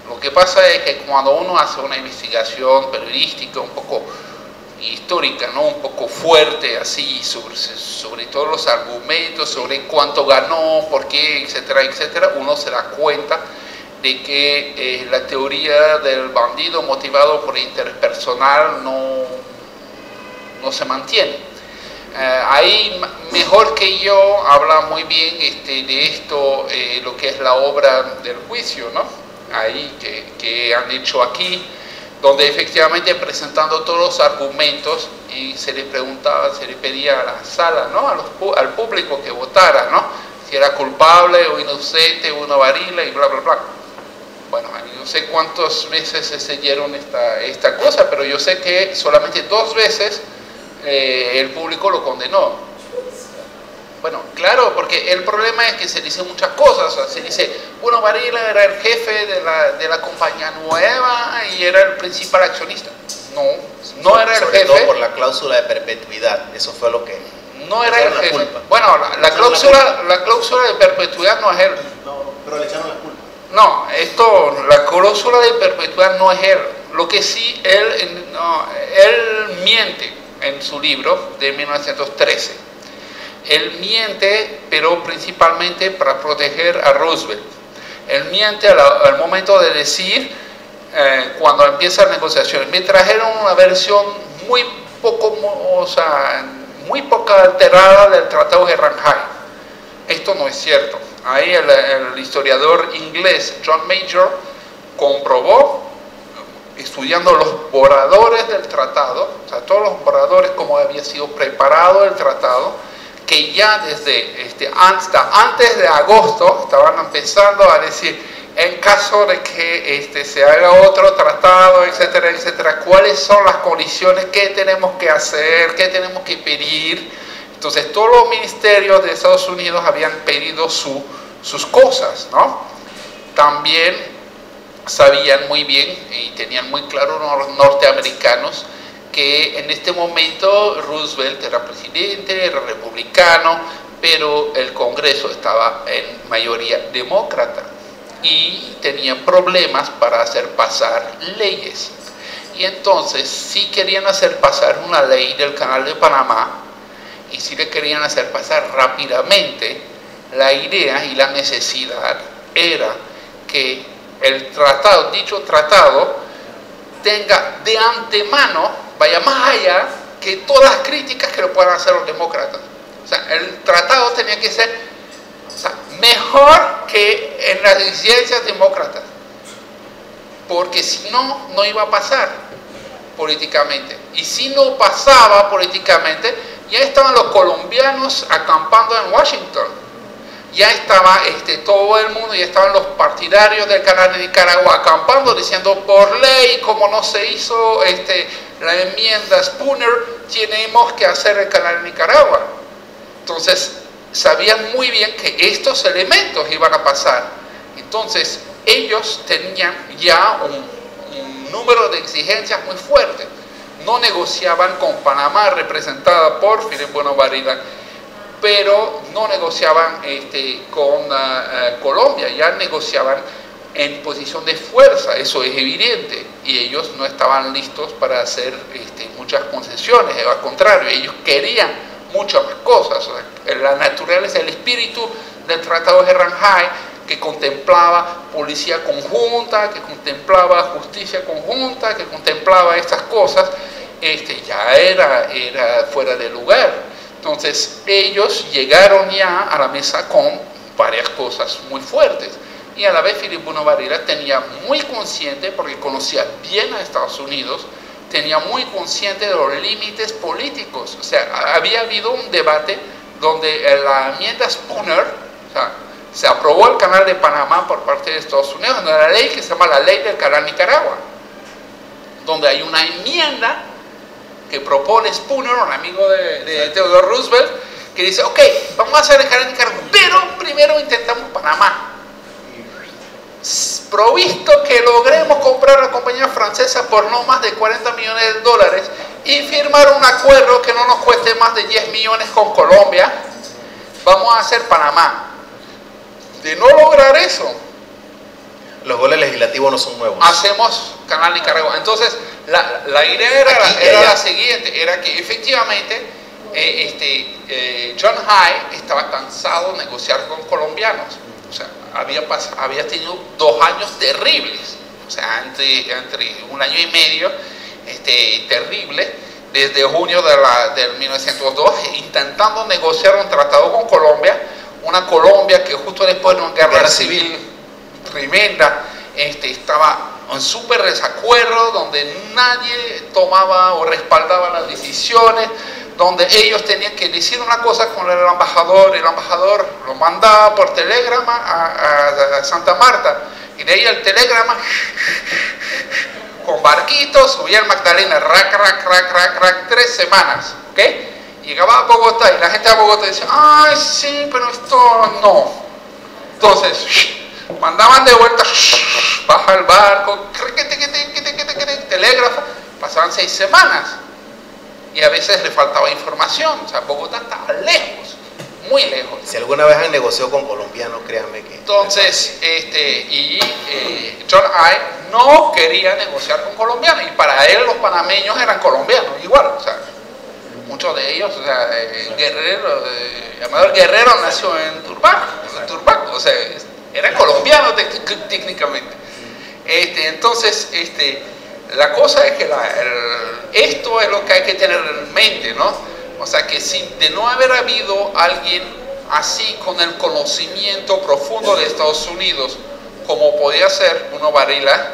Lo que pasa es que cuando uno hace una investigación periodística un poco histórica, ¿no? Un poco fuerte, así, sobre todos los argumentos, sobre cuánto ganó, por qué, etcétera, etcétera, uno se da cuenta de que la teoría del bandido motivado por interés personal no se mantiene. Ahí, mejor que yo, habla muy bien de esto, lo que es la obra del juicio, ¿no? Ahí que han hecho aquí, donde efectivamente presentando todos los argumentos y se le preguntaba, se le pedía a la sala, ¿no? Al público que votara, ¿no? Si era culpable o inocente, Bueno Varela y bla, bla, bla. Bueno, no sé cuántas veces se sellaron esta cosa, pero yo sé que solamente 2 veces el público lo condenó. Bueno, claro, porque el problema es que se dicen muchas cosas. O sea, se dice, Bueno Varela era el jefe de la compañía nueva y era el principal accionista. No era el jefe. Sobre todo por la cláusula de perpetuidad, eso fue lo que... No era el jefe. Bueno, la cláusula de perpetuidad no es él. No, pero le echaron la culpa. No, la cláusula de perpetuidad no es él. Lo que sí, él miente en su libro de 1913. Él miente, pero principalmente para proteger a Roosevelt. Él miente al momento de decir, cuando empiezan las negociaciones, me trajeron una versión muy poca alterada del Tratado de Shanghái. Esto no es cierto. Ahí el historiador inglés John Major comprobó, estudiando los borradores del tratado, o sea, todos los borradores, como había sido preparado el tratado, que ya desde hasta antes de agosto estaban empezando a decir, en caso de que se haga otro tratado, etcétera, etcétera, cuáles son las condiciones, qué tenemos que hacer, qué tenemos que pedir. Entonces todos los ministerios de Estados Unidos habían pedido sus cosas, ¿no? También sabían muy bien y tenían muy claro los norteamericanos que en este momento Roosevelt era presidente, era republicano, pero el Congreso estaba en mayoría demócrata y tenían problemas para hacer pasar leyes. Y entonces, si querían hacer pasar una ley del Canal de Panamá, y si le querían hacer pasar rápidamente, la idea y la necesidad era que dicho tratado tenga de antemano, vaya más allá que todas las críticas que lo puedan hacer los demócratas. O sea, el tratado tenía que ser mejor que en las disidencias demócratas, porque si no, no iba a pasar políticamente. Y si no pasaba políticamente, ya estaban los colombianos acampando en Washington. Ya estaba todo el mundo, ya estaban los partidarios del Canal de Nicaragua acampando, diciendo, por ley, como no se hizo la enmienda Spooner, tenemos que hacer el Canal de Nicaragua. Entonces, sabían muy bien que estos elementos iban a pasar. Entonces, ellos tenían ya un número de exigencias muy fuertes. No negociaban con Panamá, representada por Philip Bueno Varela, pero no negociaban con Colombia, ya negociaban en posición de fuerza, eso es evidente, y ellos no estaban listos para hacer muchas concesiones, al contrario, ellos querían muchas más cosas. O sea, la naturaleza, el espíritu del Tratado de Shanghái, que contemplaba policía conjunta, que contemplaba justicia conjunta, que contemplaba estas cosas, ya era fuera de lugar. Entonces ellos llegaron ya a la mesa con varias cosas muy fuertes, y a la vez Philip Bueno Varela tenía muy consciente, porque conocía bien a Estados Unidos, tenía muy consciente de los límites políticos. O sea, había habido un debate donde la enmienda Spooner, o sea, se aprobó el canal de Panamá por parte de Estados Unidos, en una ley que se llama la ley del canal Nicaragua, donde hay una enmienda que propone Spooner, un amigo de Theodore Roosevelt, que dice, ok, vamos a hacer el canal Nicaragua, pero primero intentamos Panamá. Provisto que logremos comprar a la compañía francesa por no más de 40 millones de dólares y firmar un acuerdo que no nos cueste más de 10 millones con Colombia, vamos a hacer Panamá. De no lograr eso, los goles legislativos no son nuevos. Hacemos canal Nicaragua. Entonces, la idea era la siguiente, era que efectivamente John Hay estaba cansado de negociar con colombianos. O sea, había tenido 2 años terribles, o sea, entre 1 año y medio terrible, desde junio del 1902, intentando negociar un tratado con Colombia, una Colombia que justo después de una guerra civil tremenda, estaba en súper desacuerdo, donde nadie tomaba o respaldaba las decisiones, donde ellos tenían que decir una cosa con el embajador lo mandaba por telegrama a Santa Marta, y de ahí el telegrama con barquitos subía al Magdalena, rac, 3 semanas, ¿ok? Llegaba a Bogotá y la gente de Bogotá decía, ay sí, pero esto no. Entonces mandaban de vuelta, baja el barco, telégrafo, pasaban 6 semanas. Y a veces le faltaba información, o sea, Bogotá estaba lejos, muy lejos. Si alguna vez han negociado con colombianos, créanme que... Entonces, John Hay no quería negociar con colombianos, y para él los panameños eran colombianos, igual, o sea, muchos de ellos, o sea, Amador Guerrero nació en Turbaco, o sea, era colombiano técnicamente. Entonces, la cosa es que esto es lo que hay que tener en mente, ¿no? O sea, que si de no haber habido alguien así con el conocimiento profundo de Estados Unidos, como podía ser Bruno Varela,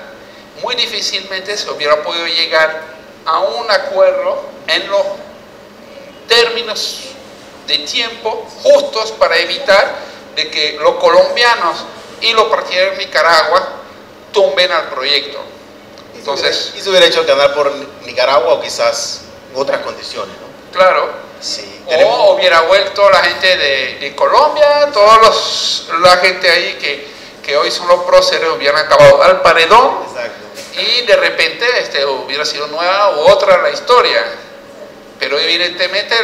muy difícilmente se hubiera podido llegar a un acuerdo en los términos de tiempo justos para evitar de que los colombianos y los partidarios de Nicaragua tumben al proyecto. Entonces, y se hubiera hecho el canal por Nicaragua o quizás en otras condiciones, ¿no? Claro. Sí, o hubiera vuelto la gente de Colombia, la gente ahí que hoy son los próceres, hubieran acabado al paredón. Exacto. Y de repente hubiera sido nueva u otra la historia. Pero evidentemente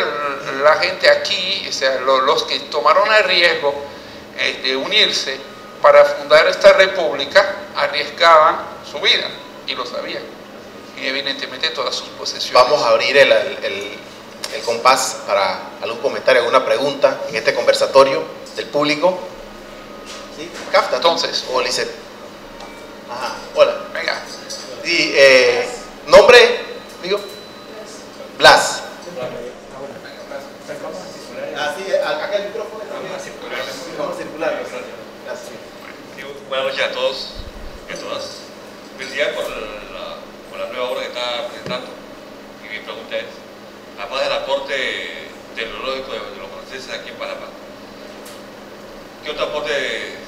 la gente aquí, o sea, los que tomaron el riesgo de unirse para fundar esta república, arriesgaban su vida. Y lo sabían, y evidentemente todas sus posesiones. Vamos a abrir el compás para algún comentario, alguna pregunta en este conversatorio del público. ¿Sí? ¿Capta? Entonces. ¿O Lisset? Ajá, hola. Venga. Sí, ¿nombre? Digo. Blas. Ah, sí, acá el micrófono. Vamos a circular. Gracias. Buenas noches a todos y a todas. Felicidades por la nueva obra que está presentando. Y mi pregunta es, además del aporte tecnológico de los franceses aquí en Panamá, ¿qué otro aporte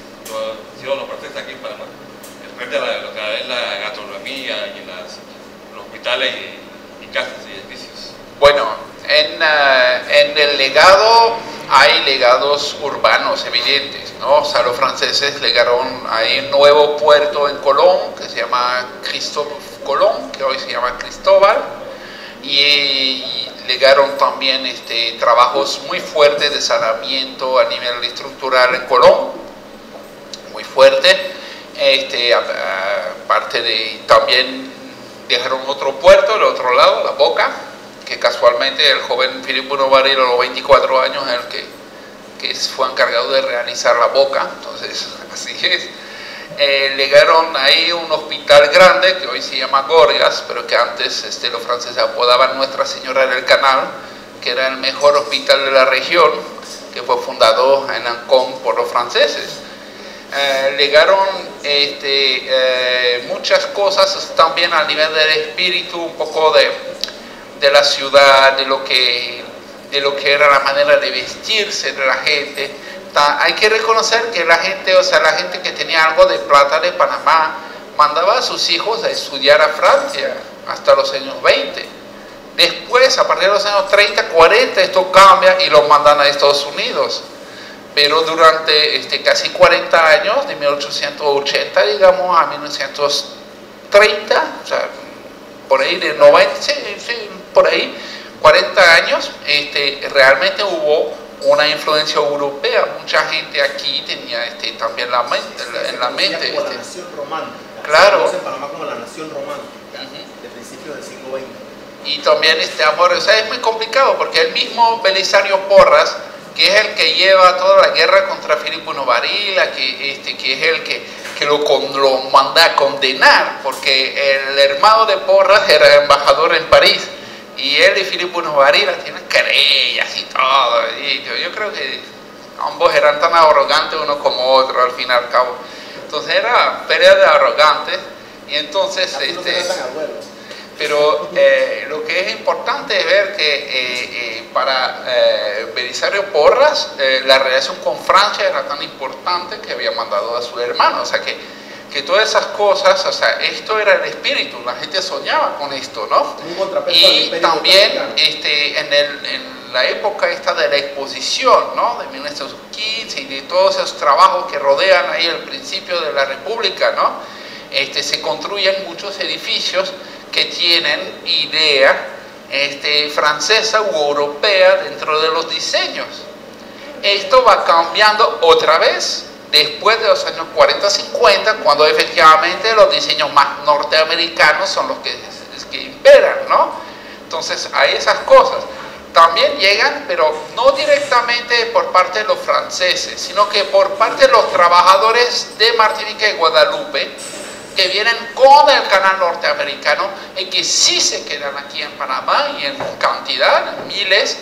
hicieron los franceses aquí en Panamá? Frente a lo que es la gastronomía y los hospitales y casas y edificios. Bueno, en el legado hay legados urbanos evidentes, ¿no? O sea, los franceses legaron ahí un nuevo puerto en Colón que se llama Christophe Colón, que hoy se llama Cristóbal, y legaron también trabajos muy fuertes de saneamiento a nivel estructural en Colón, muy fuerte. Aparte de, también dejaron otro puerto, el otro lado, La Boca, que casualmente el joven Filipe Bruno Varela, a los 24 años, es el que fue encargado de realizar La Boca. Entonces, así es. Legaron ahí un hospital grande que hoy se llama Gorgas, pero que antes los franceses apodaban Nuestra Señora del Canal, que era el mejor hospital de la región, que fue fundado en Ancón por los franceses. legaron muchas cosas también a nivel del espíritu, un poco de la ciudad, de lo que era la manera de vestirse de la gente. Hay que reconocer que la gente, o sea, la gente que tenía algo de plata de Panamá, mandaba a sus hijos a estudiar a Francia hasta los años 20. Después, a partir de los años 30, 40, esto cambia y los mandan a Estados Unidos. Pero durante casi 40 años, de 1880, digamos, a 1930, o sea, por ahí de 90, sí, por ahí, 40 años, realmente hubo una influencia europea. Mucha gente aquí tenía también en la mente. Como la nación romántica. Claro. Se conoce en Panamá como la nación romántica, de principios del siglo XX. Y también amor, o sea, es muy complicado porque el mismo Belisario Porras, que es el que lleva toda la guerra contra Filipo Varila, que es el que lo manda a condenar, porque el hermano de Porras era embajador en París, y él y Filipo Varila tienen querellas y todo, y yo creo que ambos eran tan arrogantes uno como otro al fin y al cabo. Entonces era pelea de arrogantes, y entonces pero lo que es importante es ver que para Belisario Porras la relación con Francia era tan importante que había mandado a su hermano, o sea que todas esas cosas, o sea, esto era el espíritu, la gente soñaba con esto, ¿no? Y también en la época esta de la exposición, ¿no? De 1915 y de todos esos trabajos que rodean ahí el principio de la República, ¿no? Se construyen muchos edificios que tienen idea francesa u europea dentro de los diseños. Esto va cambiando otra vez después de los años 40-50, cuando efectivamente los diseños más norteamericanos son los que imperan, ¿no? Entonces hay esas cosas. También llegan, pero no directamente por parte de los franceses, sino que por parte de los trabajadores de Martinica y Guadalupe, que vienen con el canal norteamericano y que sí se quedan aquí en Panamá y en cantidad, miles.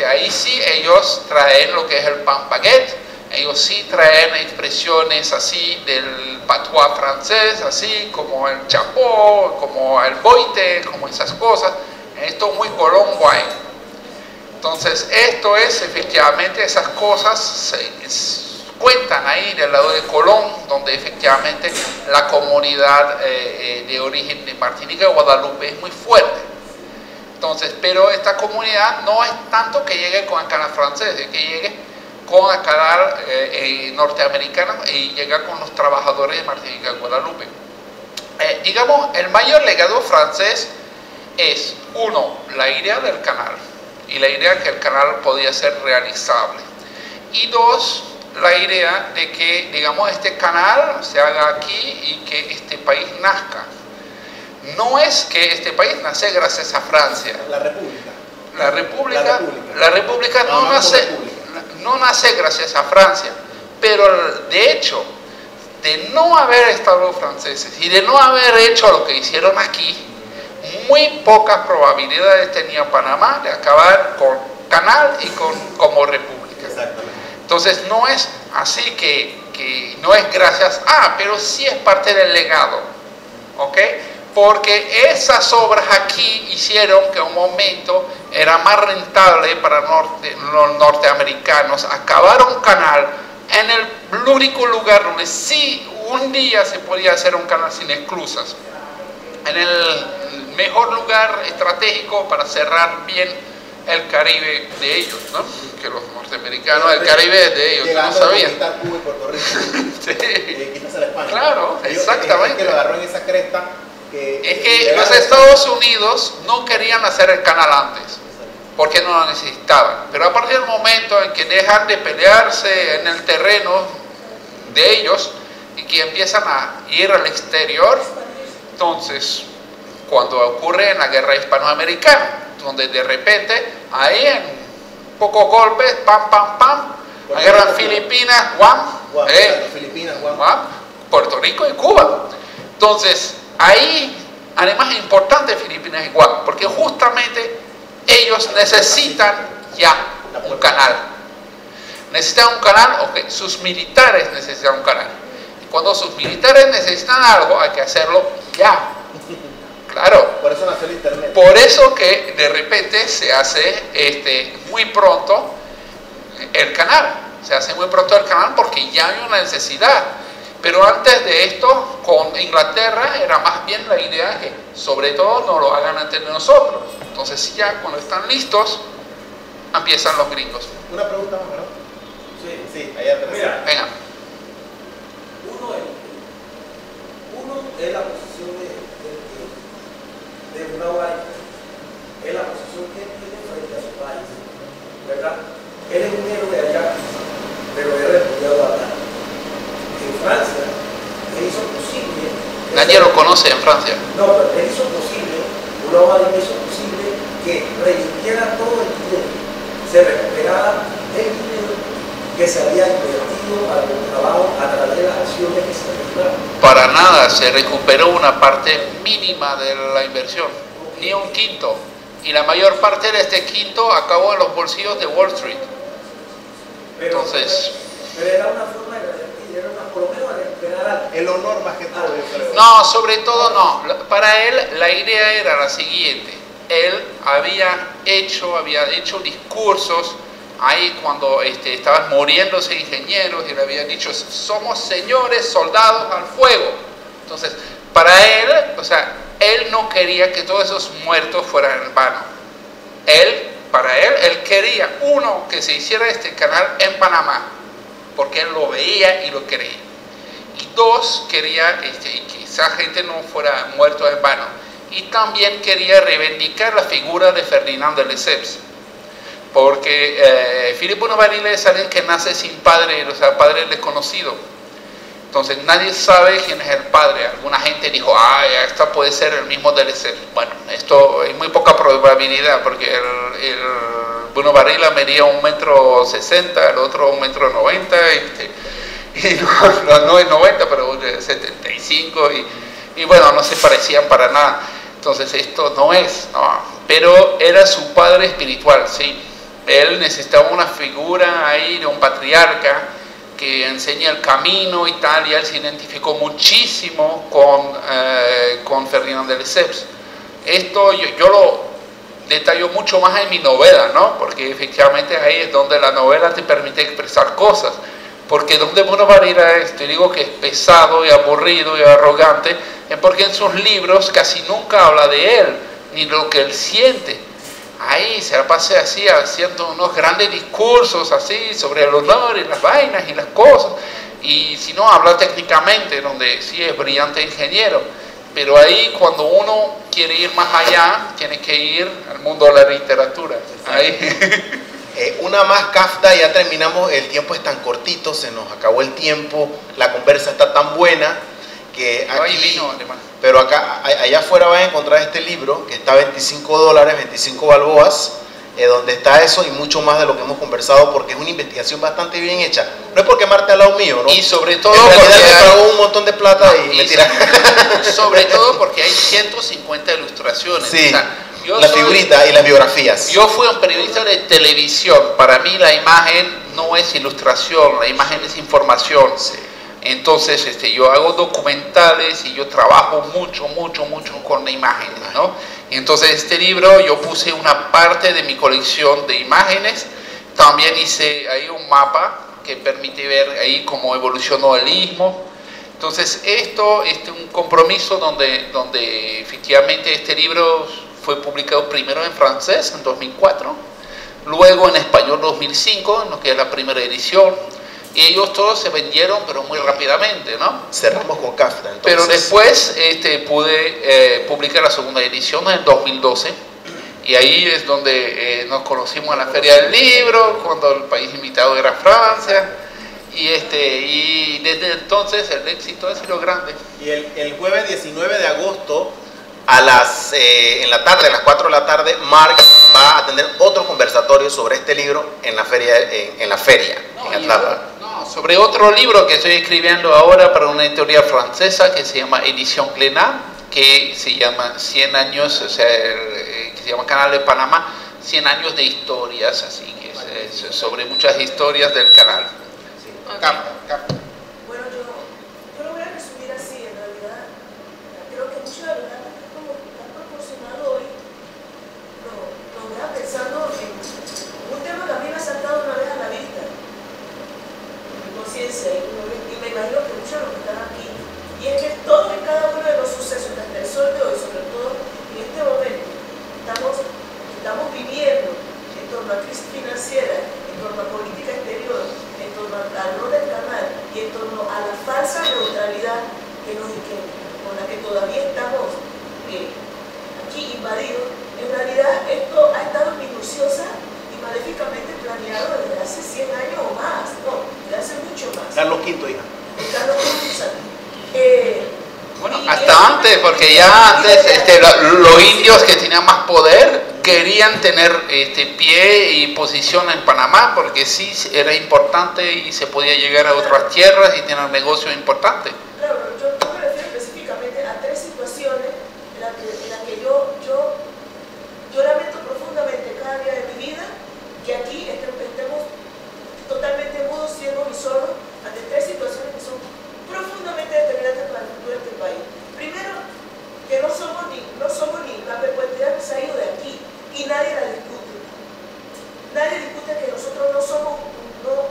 Ahí sí ellos traen lo que es el pan baguette, ellos sí traen expresiones así del patois francés, así como el chapeau, como el boite, como esas cosas. Esto muy colombo ahí. Entonces esto es efectivamente, esas cosas se cuentan ahí del lado de Colón, donde efectivamente la comunidad de origen de Martinica y Guadalupe es muy fuerte. Entonces, pero esta comunidad no es tanto que llegue con el canal francés, es que llegue con el canal norteamericano y llega con los trabajadores de Martinica y Guadalupe. Digamos, el mayor legado francés es, uno, la idea del canal y la idea que el canal podía ser realizable, y dos, la idea de que, digamos, este canal se haga aquí y que este país nazca. No es que este país nace gracias a Francia. La República no nace gracias a Francia, pero de hecho, de no haber estado los franceses y de no haber hecho lo que hicieron aquí, muy pocas probabilidades tenía Panamá de acabar con canal y como república. Exactamente. Entonces no es así que no es gracias a, pero sí es parte del legado, ¿ok? Porque esas obras aquí hicieron que en un momento era más rentable para los norteamericanos acabar un canal en el único lugar donde sí un día se podía hacer un canal sin esclusas, en el mejor lugar estratégico para cerrar bien el Caribe de ellos, ¿no? Que los norteamericanos, el Caribe es de ellos, no sabían. Cuba y Puerto Rico, sí. quitarse la España. Claro, exactamente. Es que lo agarró en esa cresta. Es que los Estados Unidos no querían hacer el canal antes, porque no lo necesitaban. Pero a partir del momento en que dejan de pelearse en el terreno de ellos y que empiezan a ir al exterior, entonces, cuando ocurre en la guerra hispanoamericana, donde de repente, ahí en pocos golpes, pam, pam, pam, la guerra Filipinas, Guam, Puerto Rico y Cuba. Entonces, ahí, además es importante Filipinas y Guam, porque justamente ellos necesitan ya un canal. necesitan un canal, ok, sus militares necesitan un canal. Y cuando sus militares necesitan algo, hay que hacerlo ya. Claro. Por eso nació el internet. Por eso que de repente se hace muy pronto el canal. Se hace muy pronto el canal porque ya hay una necesidad. Pero antes de esto, con Inglaterra, era más bien la idea que, sobre todo, no lo hagan antes de nosotros. Entonces, ya cuando están listos, empiezan los gringos. Una pregunta más, ¿no? Sí. Sí, allá atrás. Mira, Venga. uno es la posición de una guardia, es la posición que él tiene frente a su país, ¿verdad? Él es un héroe allá, pero él repudiado acá. En Francia, él hizo posible... Nadie lo conoce en Francia. No, pero él hizo posible, una guardia hizo posible que reinvirtiera todo el dinero, se recuperara el dinero que se había invertido para el trabajo a través de las acciones que se realizaron. Para nada, se recuperó una parte mínima de la inversión, ni un quinto. Y la mayor parte de este quinto acabó en los bolsillos de Wall Street. Entonces... Pero era una forma de revertir, era por lo menos recuperar algo. El honor más que todo, yo creo. No, sobre todo no. Para él la idea era la siguiente. Él había hecho discursos ahí cuando estaban muriéndose ingenieros y le habían dicho, somos señores soldados al fuego. Entonces, para él, él no quería que todos esos muertos fueran en vano. Para él quería, uno, que se hiciera este canal en Panamá, porque él lo veía y lo creía. Y dos, quería que esa gente no fuera muerto en vano. Y también quería reivindicar la figura de Ferdinand de Lesseps. Porque Philippe Bonaventure es alguien que nace sin padre, padre desconocido. Entonces nadie sabe quién es el padre. Alguna gente dijo, esta puede ser el mismo de Lesseps. Bueno, esto hay muy poca probabilidad porque el Bonaventure medía 1,60 m, el otro 1,90 m, y no es 90, pero 75, y bueno, no se parecían para nada. Entonces esto no es, no. Pero era su padre espiritual, sí. Él necesitaba una figura ahí de un patriarca que enseña el camino y tal, y él se identificó muchísimo con Ferdinand de Lesseps. Esto yo lo detallo mucho más en mi novela, ¿no? Porque efectivamente ahí es donde la novela te permite expresar cosas. Porque donde Bonaventure te digo que es pesado y aburrido y arrogante, es porque en sus libros casi nunca habla de él, ni de lo que él siente. Ahí se la pasa así, haciendo unos grandes discursos así, sobre el honor y las vainas y las cosas. Y si no, habla técnicamente, donde sí es brillante ingeniero. Pero ahí cuando uno quiere ir más allá, tiene que ir al mundo de la literatura. Ahí. Una más, Kafta, ya terminamos, el tiempo es tan cortito, se nos acabó el tiempo, la conversa está tan buena que aquí, pero acá, allá afuera van a encontrar este libro que está a $25, 25 balboas, donde está eso y mucho más de lo que hemos conversado, porque es una investigación bastante bien hecha. No es porque Marte al lado mío, ¿no? Y sobre todo en realidad porque me pagó un montón de plata y me tira. Sobre todo porque hay 150 ilustraciones. Sí. O sea, la figurita y las biografías. Yo fui un periodista de televisión. Para mí la imagen no es ilustración, la imagen es información. Sí. Entonces yo hago documentales y yo trabajo mucho con la imagen, ¿no? Y entonces este libro yo puse una parte de mi colección de imágenes. También hice ahí un mapa que permite ver ahí cómo evolucionó el istmo. Entonces esto es un compromiso donde efectivamente este libro fue publicado primero en francés en 2004, luego en español en 2005, en lo que es la primera edición, y ellos todos se vendieron pero muy rápidamente, ¿no? Cerramos con Kafta, entonces. Pero después pude publicar la segunda edición en 2012, y ahí es donde nos conocimos en la Feria del Libro, cuando el país invitado era Francia, y desde entonces el éxito ha sido grande. Y el jueves 19 de agosto en la tarde, a las 4 de la tarde, Marc va a tener otro conversatorio sobre este libro en la feria, en Atlanta. Sobre otro libro que estoy escribiendo ahora para una editorial francesa que se llama Edición Plena, que se llama 100 años, que se llama Canal de Panamá, 100 años de historias, así que sobre muchas historias del canal. Ok. Bueno, yo lo voy a resumir así, en realidad. Creo que muchos de los datos que han proporcionado hoy nos deja pensando en un tema que a mí me ha saltado una vez a la vista, mi conciencia, y me imagino que muchos de los que están aquí, y es que todos y cada uno de los sucesos hasta el sol de hoy, sobre todo en este momento, estamos viviendo en torno a crisis financiera, en torno a política exterior, en torno al rol del canal y en torno a la falsa neutralidad con la que todavía estamos aquí invadidos. En realidad esto ha estado minuciosa y maléficamente planeado desde hace 100 años o más, no, desde hace mucho más. Carlos V, hija. Carlos V. Bueno, hasta antes, porque ya antes los indios que tenían más poder querían tener pie y posición en Panamá, porque sí era importante y se podía llegar a otras tierras y tener negocios importantes. Claro, yo me refiero específicamente a tres situaciones en las que yo lamento profundamente cada día de mi vida que aquí estemos totalmente mudos, ciegos y sordos ante tres situaciones que son profundamente determinantes para el futuro de este país. Primero, que no somos ni la perpetuidad que se ha ido de aquí y nadie la discute. Nadie discute que nosotros no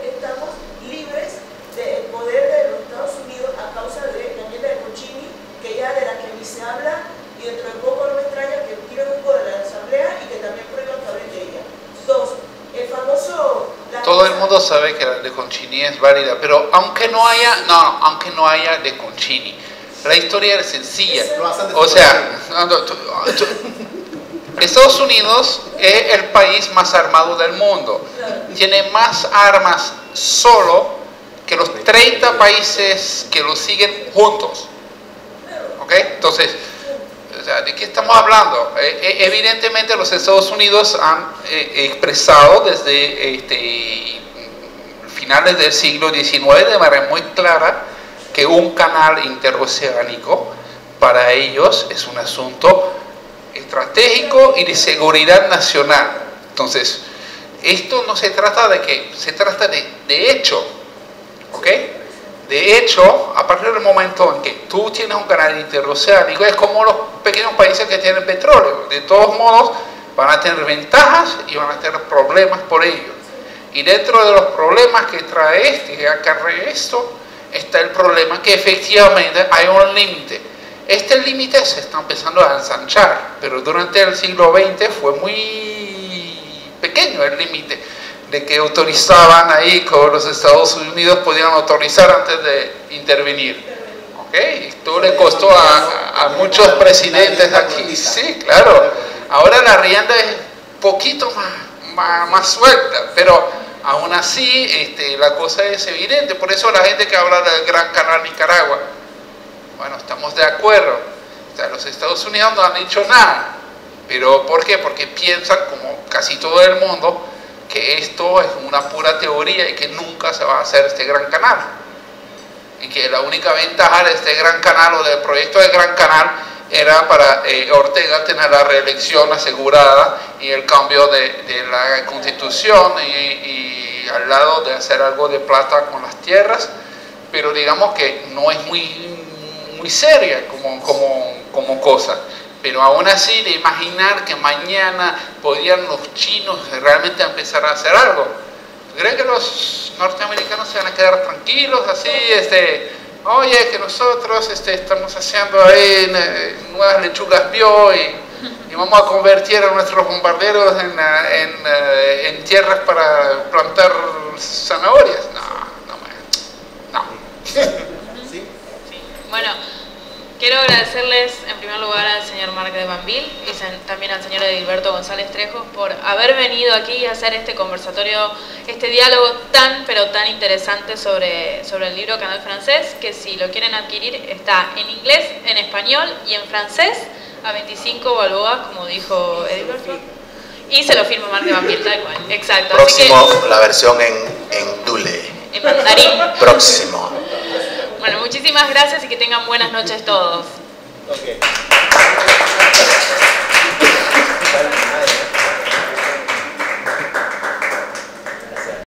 estamos libres del poder de los Estados Unidos a causa de la enmienda de Concini, que ya de la que ni se habla, y dentro de poco no me extraña que tiren un poder de la Asamblea y que también prohíban que hablen de ella. Dos, el famoso... Todo el mundo sabe que la de Concini es válida, pero aunque no haya de Concini, la historia es sencilla. O sea, Estados Unidos es el país más armado del mundo. Tiene más armas solo que los 30 países que lo siguen juntos. ¿Ok? Entonces, o sea, ¿de qué estamos hablando? Evidentemente los Estados Unidos han expresado desde finales del siglo XIX de manera muy clara que un canal interoceánico para ellos es un asunto estratégico y de seguridad nacional. Entonces, esto no se trata de que, se trata de hecho, ¿ok? De hecho, a partir del momento en que tú tienes un canal interoceánico, es como los pequeños países que tienen petróleo. De todos modos, van a tener ventajas y van a tener problemas por ello. Y dentro de los problemas que trae que acarrea esto, está el problema que efectivamente hay un límite. Este límite se está empezando a ensanchar, pero durante el siglo XX fue muy pequeño el límite de que autorizaban ahí, con los Estados Unidos podían autorizar antes de intervenir. ¿Okay? Esto le costó a muchos presidentes aquí. Sí, claro. Ahora la rienda es un poquito más suelta, pero aún así la cosa es evidente. Por eso la gente que habla del Gran Canal Nicaragua, bueno, estamos de acuerdo. O sea, los Estados Unidos no han dicho nada. ¿Pero por qué? Porque piensan, como casi todo el mundo, que esto es una pura teoría y que nunca se va a hacer este gran canal. Y que la única ventaja de este gran canal o del proyecto del gran canal era para Ortega tener la reelección asegurada y el cambio de la constitución y al lado de hacer algo de plata con las tierras, pero digamos que no es muy seria como cosa. Pero aún así, de imaginar que mañana podían los chinos realmente empezar a hacer algo. ¿Creen que los norteamericanos se van a quedar tranquilos así? Oye, que nosotros estamos haciendo ahí nuevas lechugas bio y vamos a convertir a nuestros bombarderos en tierras para plantar zanahorias. No. ¿Sí? Bueno, quiero agradecerles en primer lugar al señor Marc de Banville y también al señor Edilberto González Trejos por haber venido aquí a hacer este conversatorio, este diálogo pero tan interesante sobre el libro Canal Francés, que si lo quieren adquirir está en inglés, en español y en francés a 25 balboas, como dijo Edilberto, y se lo firma Marc de Banville tal cual. Exacto. Próximo, así que, la versión en Dule. En mandarín. Próximo. Bueno, muchísimas gracias y que tengan buenas noches todos. Okay.